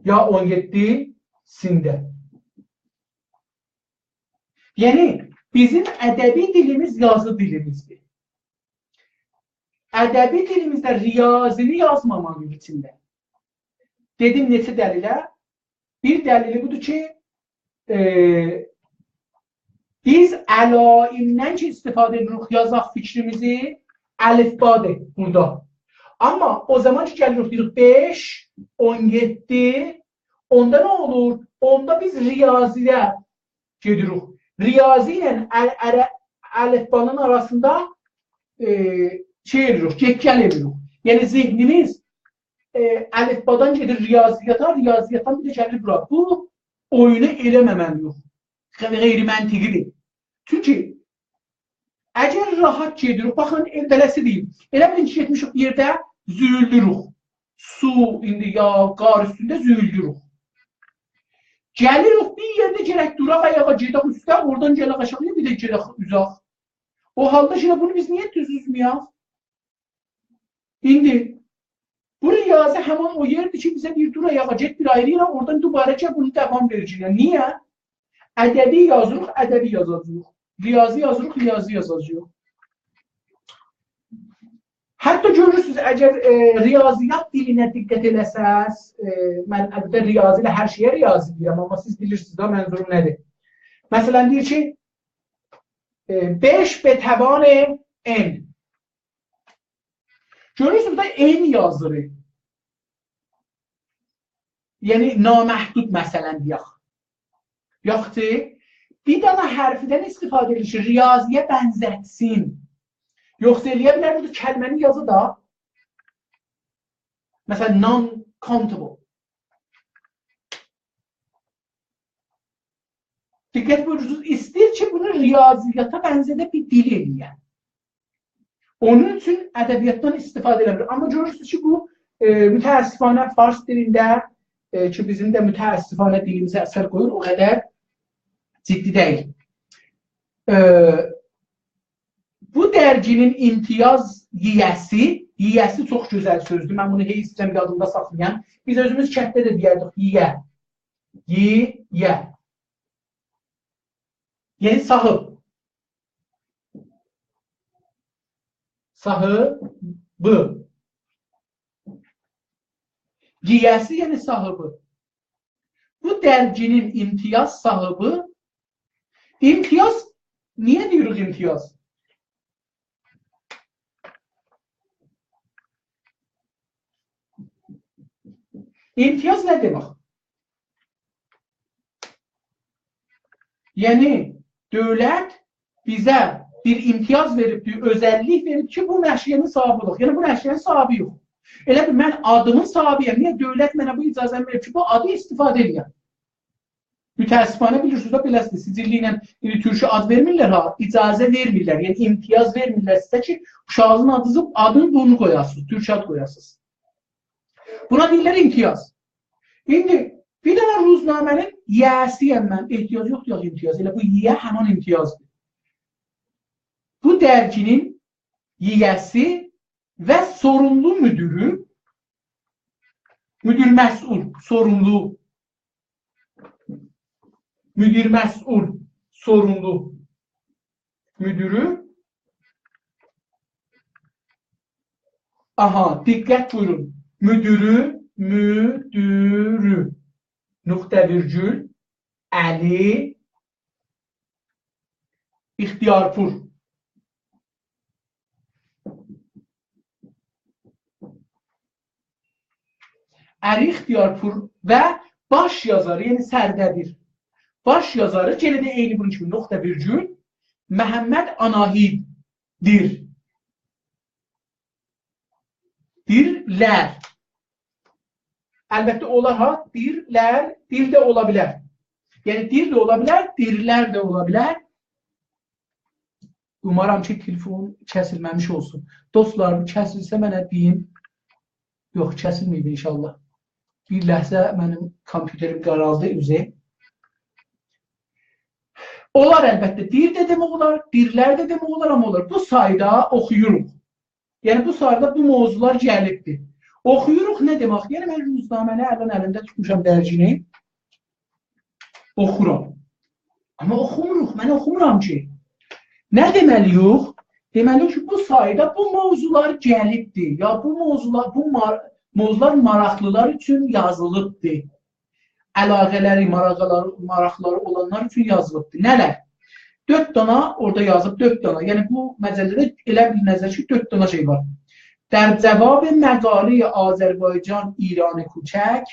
Ya 17'sində. Yəni, bizim ədəbi dilimiz yazı dilimizdir. Ədəbi dilimizdə riyazini yazmamanın içində. Dedim neçə dəlilə? Bir dəlili budur ki, biz əlaimdən ki istifadə edirik yazaq fikrimizi, əlifbadır burada. Amma o zaman ki gəlirik deyirik 5, 17, onda nə olur? Onda biz riyaziyə gedirik. Riyazi ilə əlifbanın arasında şey edirik, get-gəl edirik. Yəni zihnimiz əlifbadan gedir riyaziyyata, riyaziyyatdan bir də gəlir bura. Bu oyunu eləməməliyik. Qeyri-məntiqidir. Çünki əgər rahat gedirik, baxın, beləsi deyil. Elə bilin ki, getmişik bir yerdə züyüldürük. Su, indi ya, qar üstündə züyüldürük. Gəlirik, bir yerdə gərək duraq, ayağa gedək üstə, oradan gələk aşağıya, bir də gedək üzaq. O halda şimdi bunu biz niyə düz üzməyək? İndi, bu riyazi həman o yerdir ki, bizə bir dur ayağa, get bir ayrıyıq, oradan dubarəcə bunu dəvam verəcəyik. Niyə? Ədəbi yazırıq, ədəbi yazacağıq. Riyazi yazırıq, riyazi yazacağıq. Hətta görürsünüz, əgər riyaziyyat dilinə diqqət eləsəz, mən əlbəttə riyazi ilə hər şeyə riyazi deyirəm, amma siz bilirsiniz da mənzurum nədir? Məsələn, deyir ki, 5 به توان n. Görürsünüz da n yazırıq. Yəni naməhdud məsələn deyək. Yoxdur. Bir dənə hərfdən istifadə edilir. Riyaziyə bənzətsin. Yoxsa eləyə bilər bu kəlməni yazı da. Məsələn non-countable. Diqqət buyurursunuz. İstəyir ki, bunu riyaziyyata bənzədə bir dil eləyən. Onun üçün ədəbiyyatdan istifadə edilir. Amma görürsünüz ki, bu mütəəssifanə fars dilində ki, bizim də mütəəssifanə dilimizə əsər qoyur, o qədər ciddi deyil. Bu dərginin imtiyaz yiyəsi çox gözəl sözdür. Mən bunu heç istəyirəm yadımda saxlayam. Biz özümüz kənddə də deyərdik, yiyə. Yiyə. Yəni sahib. Sahibı. Yiyəsi yəni sahibi. Bu dərginin imtiyaz sahibi. İmtiyaz, niyə deyirik imtiyaz? İmtiyaz nə demək? Yəni, dövlət bizə bir imtiyaz veribdir, özəllik verib ki, bu nəşriyyənin sahibidir. Yəni, bu nəşriyyənin sahibi yox. Elə bir, mən adımın sahibiyəm. Niyə dövlət mənə bu icazəni verib ki, bu adı istifadə edəyəm? Mütəəssifanə bilirsiniz də beləsidir. Sicilli ilə türkü ad vermirlər ha, icazə vermirlər. Yəni, imtiyaz vermirlər sizə ki, uşağınızın adını bunu qoyasınız, türkü ad qoyasınız. Buna deyirlər imtiyaz. İndi, bir dənə ruznamənin yəsiyəm mən, ehtiyac yoxdur ya imtiyaz. Elə bu yiyə həman imtiyazdır. Bu dərginin yiyəsi və sorumlu müdürü, müdür məsul, sorumlu, müdür məsul, sorumlu müdürü, aha, diqqət buyurun, müdürü, nöqtə virgül, Əli, İxtiyarpur. Əli İxtiyarpur və baş yazarı, yəni sərdədir. Baş yazarı, yenə də eyni bunun kimi nöqtə virgül, Məhəmməd Anahiddir. Dirlər. Əlbəttə olar ha, dirlər, dir də ola bilər. Yəni dir də ola bilər, dirlər də ola bilər. Umaram ki, telefon kəsilməmiş olsun. Dostlar, kəsilsə mənə deyin. Yox, kəsilməyib inşallah. Bir ləhzə mənim kompüterim qaraldı üzə. Olar əlbəttə, dir də demək olar, dirlər də demək olar, amma olar. Bu sayda oxuyuruq. Yəni bu sayda bu mövzular gəlibdir. Oxuyuruq nə demək? Yəni mən ruznaməni əlimdə tutmuşam dərgini. Oxuram. Amma oxumuruq, mən oxumuram ki. Nə deməliyik? Deməliyik ki, bu sayda bu mövzular gəlibdir. Ya bu mövzular maraqlılar üçün yazılıbdır. Əlaqələri, maraqları olanlar üçün yazılıbdır. Nələr? 4 dana orada yazıb, 4 dana. Yəni bu məcəllədə elə bir nəzər ki, 4 dana şey var. در جواب مقاله آذربایجان ایران کوچک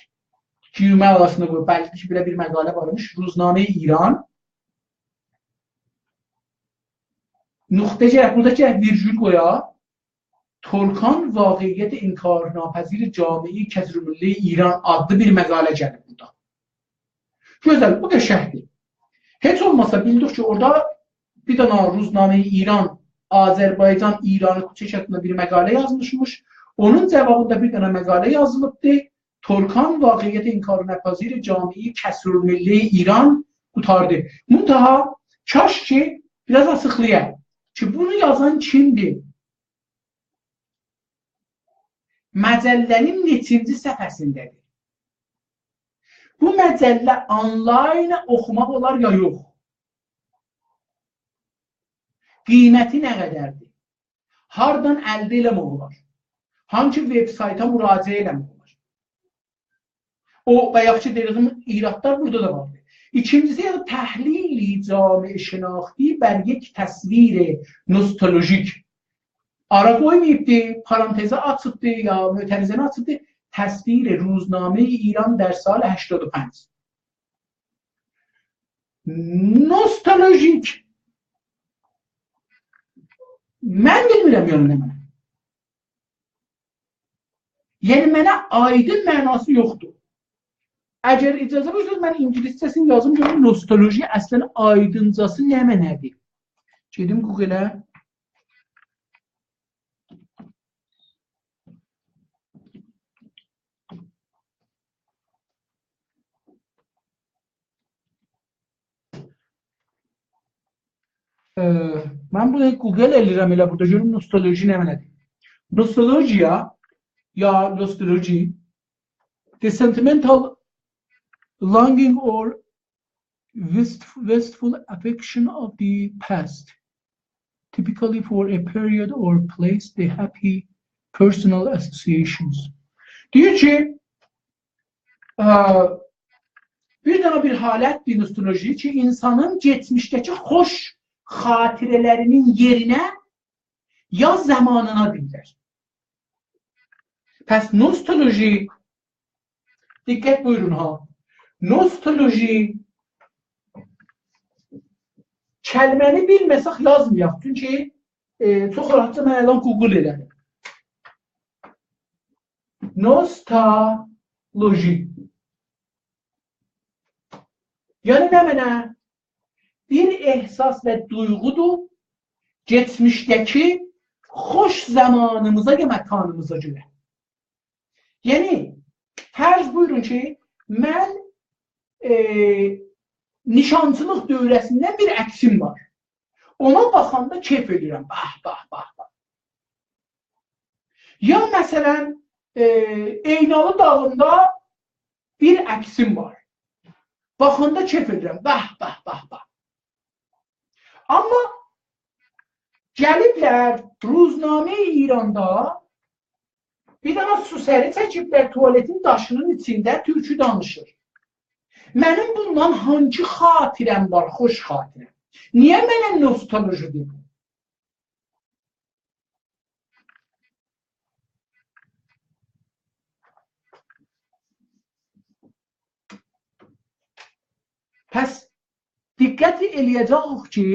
که من aslında bu belki bile bir makale varmış روزنامه ایران نقطه buradaki virgül koya Torkan vaqiyyət inkarnapəzir camiyi Kəsrümilli İran adlı bir məqalə gəlib burada. Gözəl, bu qəşəngdir. Heç olmasa bildik ki, orada bir dana Ruzname-i İran Azərbaycan İranı Kuçək haqqında bir məqalə yazmışmış. Onun cavabında bir dənə məqalə yazılıbdır. Torkan vaqiyyət inkarnapəzir camiyi Kəsrümilli İran qutardı. Muntaha, kaş ki, biraz açıqlayaq ki, bunu yazan kimdir? Məcəllənin neçinci səhifəsindədir? Bu məcəllə online oxumaq olar ya yox? Qiyməti nə qədərdir? Hardan əldə eləmək olar? Hangi veb-sayta müraciə eləmək olar? O bayaqçı dediyim iradlar burada da vardır. İkincisi ya da təhlili cami şinaxti bər یک təsvir nostolojik. Ara qoymayıbdır, parantezi açıbdır ya mütərizəni açıbdır. تصویر روزنامه ایران در سال 85. نوستالژیک. من bilmirəm yönü nə mənə. Yəni mənə aydın mənası yoxdur. Əgər icazə verirseniz mən ingiliscəsini yazım görüm nostalji əslən aydıncası nə mənədir? Gedim Google-ə. Mən bunu Google eləyirəm elə burada görüm nostalji nə mənədir. Nostalgia ya nostalji the sentimental longing or wistful affection of the past, typically for a period or place, the happy personal associations. Diyor ki bir tane bir halətdir nostalji ki insanın geçmişdeki xoş xatirələrinin yerinə yaz zamanına deyirlər. Pəs nostalji, diqqət buyurun ha, nostalji kəlməni bilməsək yazmayaq. Çünki çox rahatca mən əlan Google elədim. Nostalji. Yəni nə mənə? Bir ehsas və duyğudur geçmişdəki xoş zamanımıza və məkanımıza görə. Yəni, fərz buyurun ki, mən nişançılıq dövrəsindən bir əksim var. Ona baxanda keyf edirəm. Bah. Ya məsələn, Eynalı dağında bir əksim var. Baxanda keyf edirəm. Bah. Amma gəliblər Ruznamə-i İranda bir dana susəri çəkiblər tuvaletin daşının içində türkü danışır. Mənim bundan hangi xatirəm var, xoş xatirəm? Niyə mənə nostaljidir bu? Pəs diqqət eləyəcəyik ki,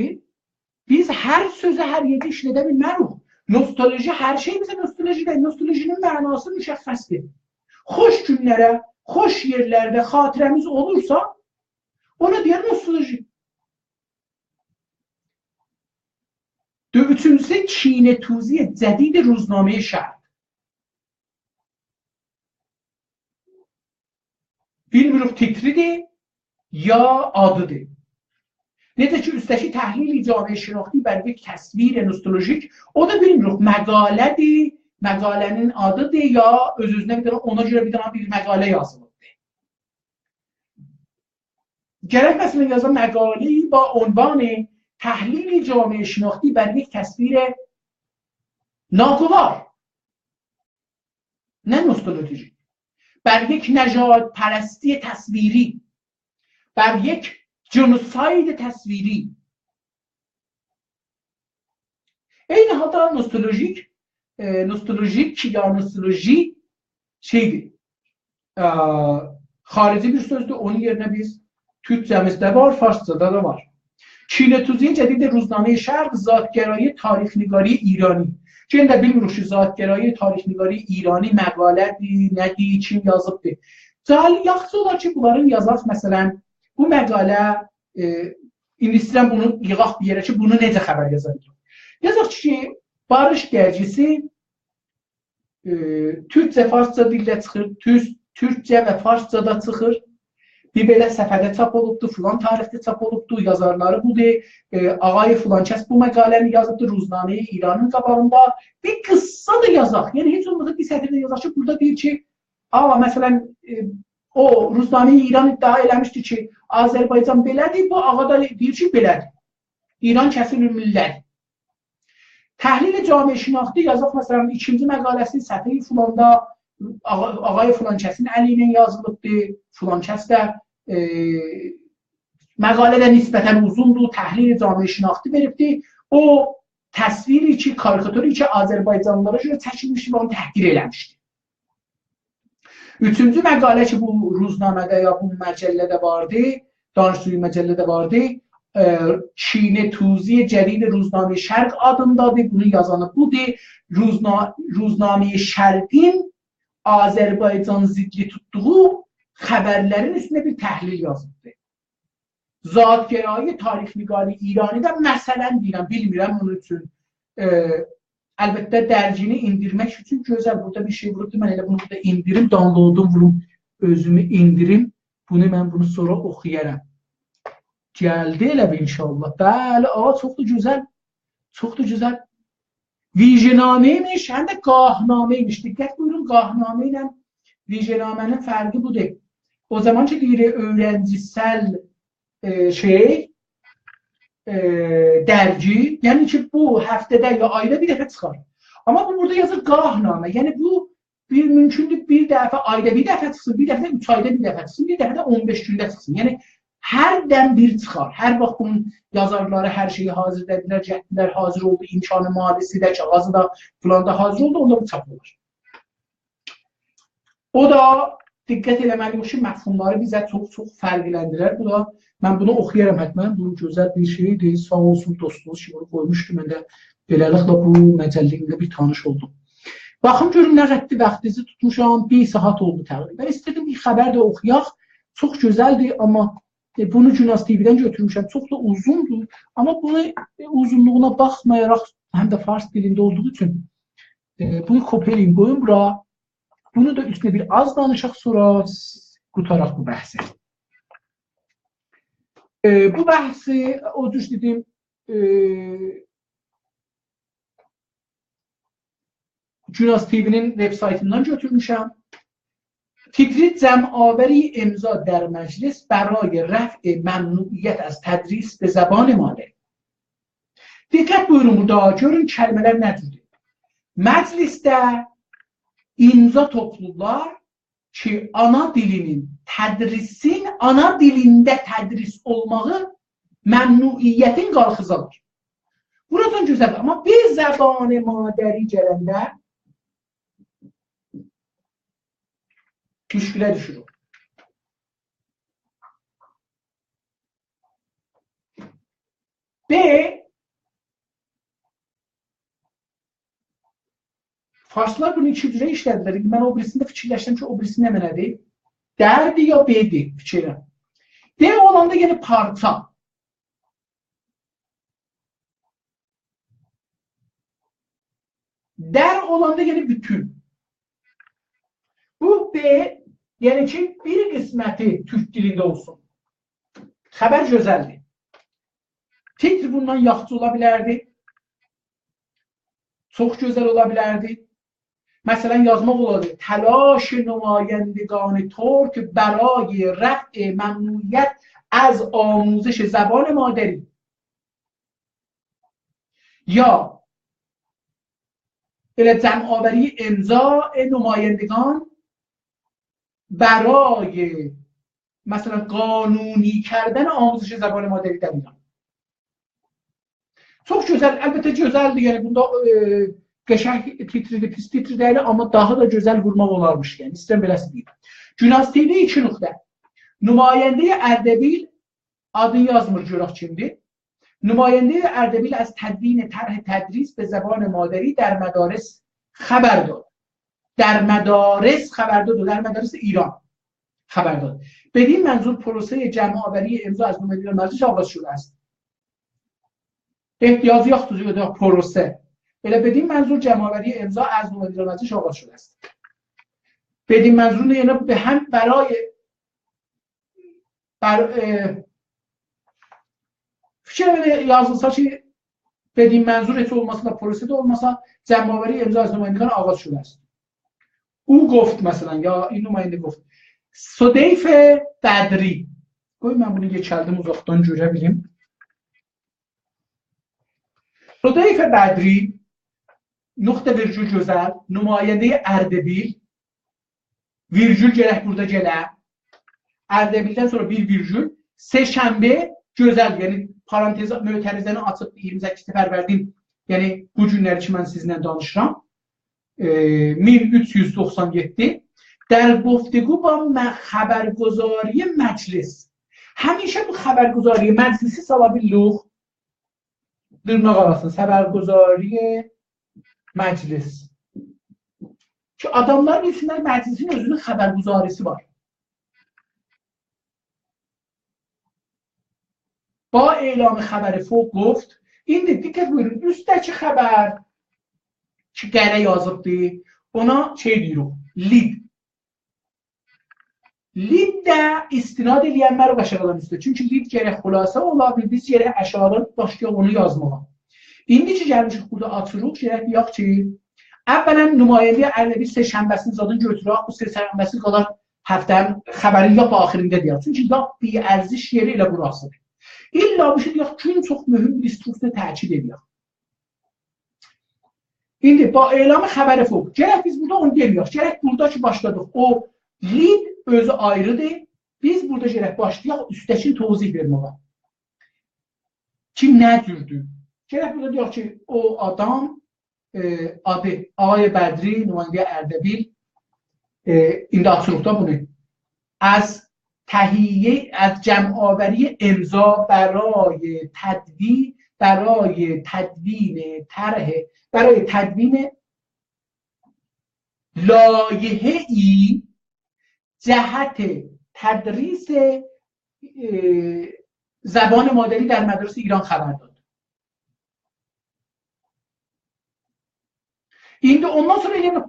biz hər sözü hər yerdə işlədə bilmərik. Nostalji hər şey bizə nostalji deyil. Nostalginin mənası müşəxxəsdir. Xoş günlərə, xoş yerlərdə xatirəmiz olursa, ona deyər nostalji. Üçüncüsü kinetüzi cədid Ruznamə-i Şərq. Bilmirik titridir ya adıdır. Necə ki, üstəki təhlil-i cami şinaxti bər bir təsvir nostaljik, o da bilmirik məqalədir, məqalənin adıdır ya öz-özünə bir dana, ona görə bir məqalə yazılıbdır. Gərək məsələn yazan məqaləyi ba unvanı təhlil-i cami şinaxti bər bir təsvir naguvar. Nə nostalji? Bər یک نژاد پرستی تصویری، بر یک جنوساید تصویری. این hatta nostalojik ya nostalji şeydir. Xarici bir sözdür. Onun yerine biz Türkçemizde var, Farsçada da var. Kinetüzi cədid Ruznamə-i Şərq zatgərayı tarixnigari İrani. Şimdi de bilmiyoruz ki zatgərayı tarixnigari İrani məqalədir, nədir, kim yazıbdır. Cahil yaxşı olar ki bunların yazaq məsələn bu məqalə indi istəyirəm bunu yığaq bir yerə ki bunu necə xəbər yazarıq. Yazaq ki Barış dərgisi Türkçə, Farsça dildə çıxır, Türkçə və Farsçada çıxır. Bir belə səfədə çap olubdur, filan tarixdə çap olubdur, yazarları budur. Ağay filan kəs bu məqaləni yazıbdır Ruznamə-i İranın qabağında. Bir qıssa da yazaq. Yəni heç olmasa bir sətirdə yazaq ki, burada deyir ki, məsələn o Ruznamə-i İran iddia eləmişdir ki, Azərbaycan belədir, bu ağa da deyir ki, belədir. İran kəsil millət. Təhlil-i cami şinaxti yazaq, məsələn, ikinci məqaləsinin səthi filanda ağay filan kəsin əli ilə yazılıbdır, filan kəs də məqalə də nisbətən uzundur, təhlil-i cami şinaxti veribdir. O təsviri ki, karikatürü ki, Azərbaycanlılara görə çəkilmişdir və onu təhqir eləmişdir. Üçüncü məqalə ki, bu ruznamədə ya bu məcəllədə vardı, danışdığı məcəllədə vardı. Çin'e Tuziye Celil Ruzname Şərq adındadır. Bunu yazanı budur. Ruzname Şərqin Azərbaycan zidli tutduğu xəbərlərin üstünə bir təhlil yazıbdır. Zatgərayı tarixniqari İrani də məsələn deyirəm, bilmirəm onun üçün. Əlbəttə dərgini indirmək üçün gözəl. Burada bir şey vurubdur. Mən elə bunu burada indirim, downloadum vurum, özümü indirim. Mən bunu sonra oxuyaram. Gəldi elə bir inşallah. Bəli, çoxdur gözəl. Çoxdur gözəl. Vicnameymiş, həm də qahnameymiş. Diqqət buyurun, qahnamə ilə vicnamənin fərqi budur. O zaman ki, deyir, öğrencisel dergi, yəni ki, bu həftədə ya ayda bir dəfə çıxar. Amma bu burada yazır qahnamə. Yəni bu mümkündür bir dəfə ayda bir dəfə çıxsın, bir dəfə 3 ayda bir dəfə çıxsın, bir dəfə də 15 gündə çıxsın. Yəni hərdən bir çıxar. Hər vaxt bunun yazarları hər şeyi hazır edilər, cəhdlər hazır oldu, imkanı malisi də, kağızı da filan da hazır oldu, onda bu çap olur. O da diqqət eləməliyik ki, məfhumları bizə çox fərqləndirər. Bu da, mən bunu oxuyaram hətmən, bu gözəl bir şeydir. Sağ olsun dostunuz ki, bunu qoymuşdu. Mən də beləliklə bu məcəlliyində bir tanış oldum. Baxın, görün, nə qəddi vaxtınızı tutmuşam, 1 saat oldu təqribən. Mən istədim bir xəbər də oxuyaq. Çox gözəldir, amma bunu Günas TV-dən götürmüşəm. Çox da uzundur, amma bunu uzunluğuna baxmayaraq, həm də fars dilində olduğu üçün bunu kopyalıyım, qoyun bura. Bunu da üstüne bir az danışaq, sonra qutaraq bu bəhsi. Bu bəhsi, o düz dedim, Günas TV-nin web-saytından götürmüşəm. Fikri cəmavəri imza در مجلس برای رفع ممنوعیت از تدریس به زبان مادری. Diqqət buyurun burada, görün kəlmələr nədir? Məclisdə imza toplular ki, ana dilinin tədrisin ana dilində tədris olmağı məmnuiyyətin qalxızadır. Buradan gözəl, amma bir zəban-ı madəri gələndə müşkilə düşürür. B. Farslar bunu iki cürə işlədilər. Mən o birisində fikirləşdim ki, o birisi nə mənədir? Dərdir ya B'dir fikirəm. D olanda yenə parça. Der olanda yenə bütün. Bu B, yəni ki, bir qisməti türk dilində olsun. Xəbər gözəldir. Titr bundan yaxşı ola bilərdi. Çox gözəl ola bilərdi. Məsələn, yazmaq olardı. Təlaş nümayəndگان ترک برای رفع ممنوعیت از آموزش زبان مادری. یا elə cəmavəri imza nümayəndگان برای مثلا قانونی کردن آموزش زبان مادری در ایران. Çox gözəl, əlbəttə gözəldir. Yəni bunda qəşəng titridir, pis titri deyil, amma daha da gözəl vurmaq olarmış. Yəni istəyirəm beləsi deyim. Günas TV 2 nöqtə. Nümayəndə Ərdəbil adını yazmır, görək kimdir. Nümayəndə Ərdəbil از تدوین طرح تدریس به زبان مادری در مدارس خبر داد. در مدارس خبر داد و در مدارس ایران خبر داد. بدین منظور پروسه جمع‌آوری امضا از نمایندگان مجلس آغاز شده است. احتیاجی اختیاری در پروسه. الا بدین منظور جمع‌آوری امضا از نمایندگان مجلس آغاز شده است. بدین منظور یعنی به هم برای fikir yazılsa ki, بدین منظور eti olmasa da prosede olmasa cəmavəri imza az nümayəndədən ağac şuləsi. او گفت مثلا یا این نماینده گفت صدیف بدری. Qoy mən bunu geçərdim uzaqdan görə bilim. صدیف بدری nöqtə virgül gözəl nümayəndə Ərdəbil virgül gələk burada gələ. Ərdəbildən sonra bir virgül Seşənbə gözəl, yəni parantez mötərizəni açıb 28 Fərvərdin, yəni bu günlər ki mən sizinlə danışıram. 1397 در گفتگو با خبرگزاری مجلس. همیشه bu خبرگزاری مجلسی sababiliq dırnaq arasında xəbərguzari məclis. Ki adamlar bilsinlər məclisin özünün xəbərguzarisi var. Ba elamı xəbəri fوق گفت. İndi diqqət buyurun, üstdəki xəbər ki qərə yazıbdır, ona şey deyirik, lid. Lid də istinad eləyənlər o aşağıdan üstə. Çünki lid gərək xülasə ola, biz gərək aşağıdan başlayaq onu yazmağa. İndi ki gəlmişik burada açırıq, gərək deyək ki, əvvələn nümayəndə ərləbi səhşənbəsini zadın götürək, bu səhşənbəsi qalar həftənin xəbərin yap axirində deyək. Çünki yap bir ərziş yeri elə burasıdır. İlla bir şey deyək, gün çox mühüm bir istiqdə təkid edək. İndi, elamı xəbəri fوق. Gərək biz burada onu deməyək. Gərək burada ki başladıq. O lid özü ayrıdır. Biz burada gərək başlayaq üstdəkini tozih verməyə. Ki nə cürdür? Gərək burada deyək ki, o adam adı Ağay Bədri, nümayəndə Ərdəbil, indi açırıqda bunu. از جمع‌آوری امضا برای تدوین لایحه‌ای جهت تدریس زبان مادری در مدارس ایران خبر داد. این ondan sonra yine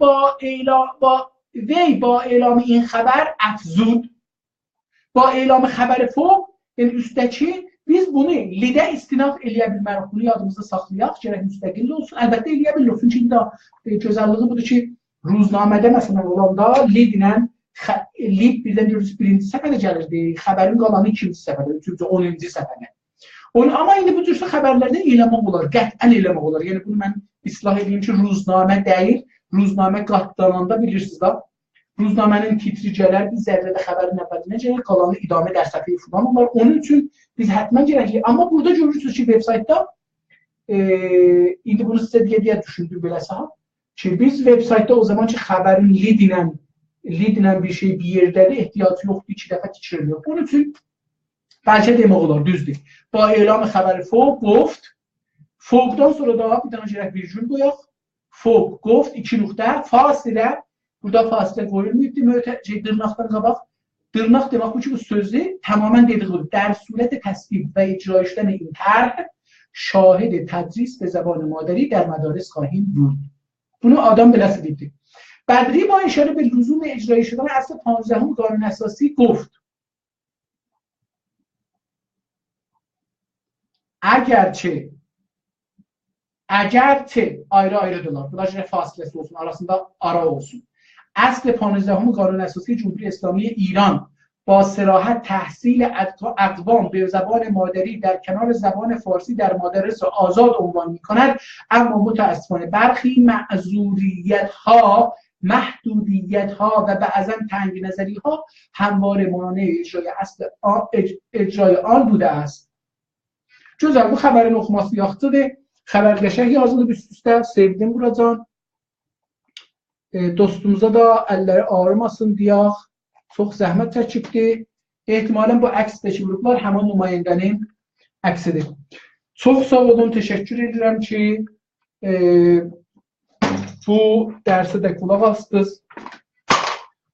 با اعلام این خبر افزود. با اعلام خبر فوق یعنی üstdəki biz bunu lidə istinad eləyə bilmərik. Bunu yadımızda saxlayaq, gərək müstəqilli olsun. Əlbəttə eləyə bilirik. Çünki indi gözəlliyi budur ki, ruznamədə məsələn olanda lid birdən görürsünüz birinci səfərdə gəlirdi, xəbərin qalanı ikinci səfərdə, üçüncü, 10-cu səfərdə. Amma indi bu cürsə xəbərlərdə eləmək olar, qətən eləmək olar. Yəni bunu mən islah edeyim ki, ruznamə deyil, ruznamə qatlananda bilirsiniz da, ruznamənin titricələr bir zərrədə xəbərin əvvəlinə gələk, qalanı idamə dərs səfəyi falan var. Onun üçün biz hətmən gərəkli. Amma burada görürsünüz ki, veb-saytda indi bunu sizə deyə düşündüm belə saat ki, biz veb-saytda o zaman ki, xəbərin lid ilə bir şey bir yerdədir, ehtiyacı yoxdur, 2 dəfə tikirilir. Bunun üçün bəlkə demək olar, düzdür. Ba elamı xəbəri fوق گفت. Fوقdan sonra da bir dənə gərək virgül qoyaq. Fوق گفت, 2 nöqtə, fasilə. Burada fasilə qoyulmuydu, dırnaqdan qabaq. Dırnaq demək bu ki, bu sözü tamamen dediği در صورت تصویب و اجرا شدن این طرح شاهد تدریس به زبان مادری در مدارس خواهیم بود. Bunu adam beləsi dedi. بدری با اشاره به لزوم اجرایی شدن اصل 15 قانون اساسی گفت. اگرچه ayrı-ayrıdırlar. Bunlar fasiləsi olsun, arasında ara olsun. اصل 15 قانون اساسی جمهوری اسلامی ایران با صراحت تحصیل اقوام به زبان مادری در کنار زبان فارسی در مدارس را آزاد عنوان می‌کند، اما متأسفانه برخی معذوریت‌ها، محدودیت‌ها و بعضاً تنگ نظری‌ها همواره مانع اجرای آن بوده است. Gözəl, bu xəbərin oxuması yaxşıdır. Xəbər qəşəng yazılıb üst-üstə. Sevdim buracan. Dostumuza da əlləri ağrımasın deyək. Çox zəhmət çəkibdir. Ehtimalən bu əksdəki qruplar həmin nümayəndənin əksidir. Çox sağ olun, təşəkkür edirəm ki, bu dərsə də qulaq astınız.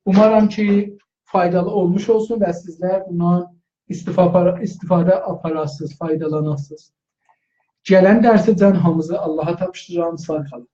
Umarım ki, faydalı olmuş olsun və sizlər bundan istifadə aparasınız, faydalanasınız. Gələn dərsə can hamızı Allaha tapşırıram, sağ qalın.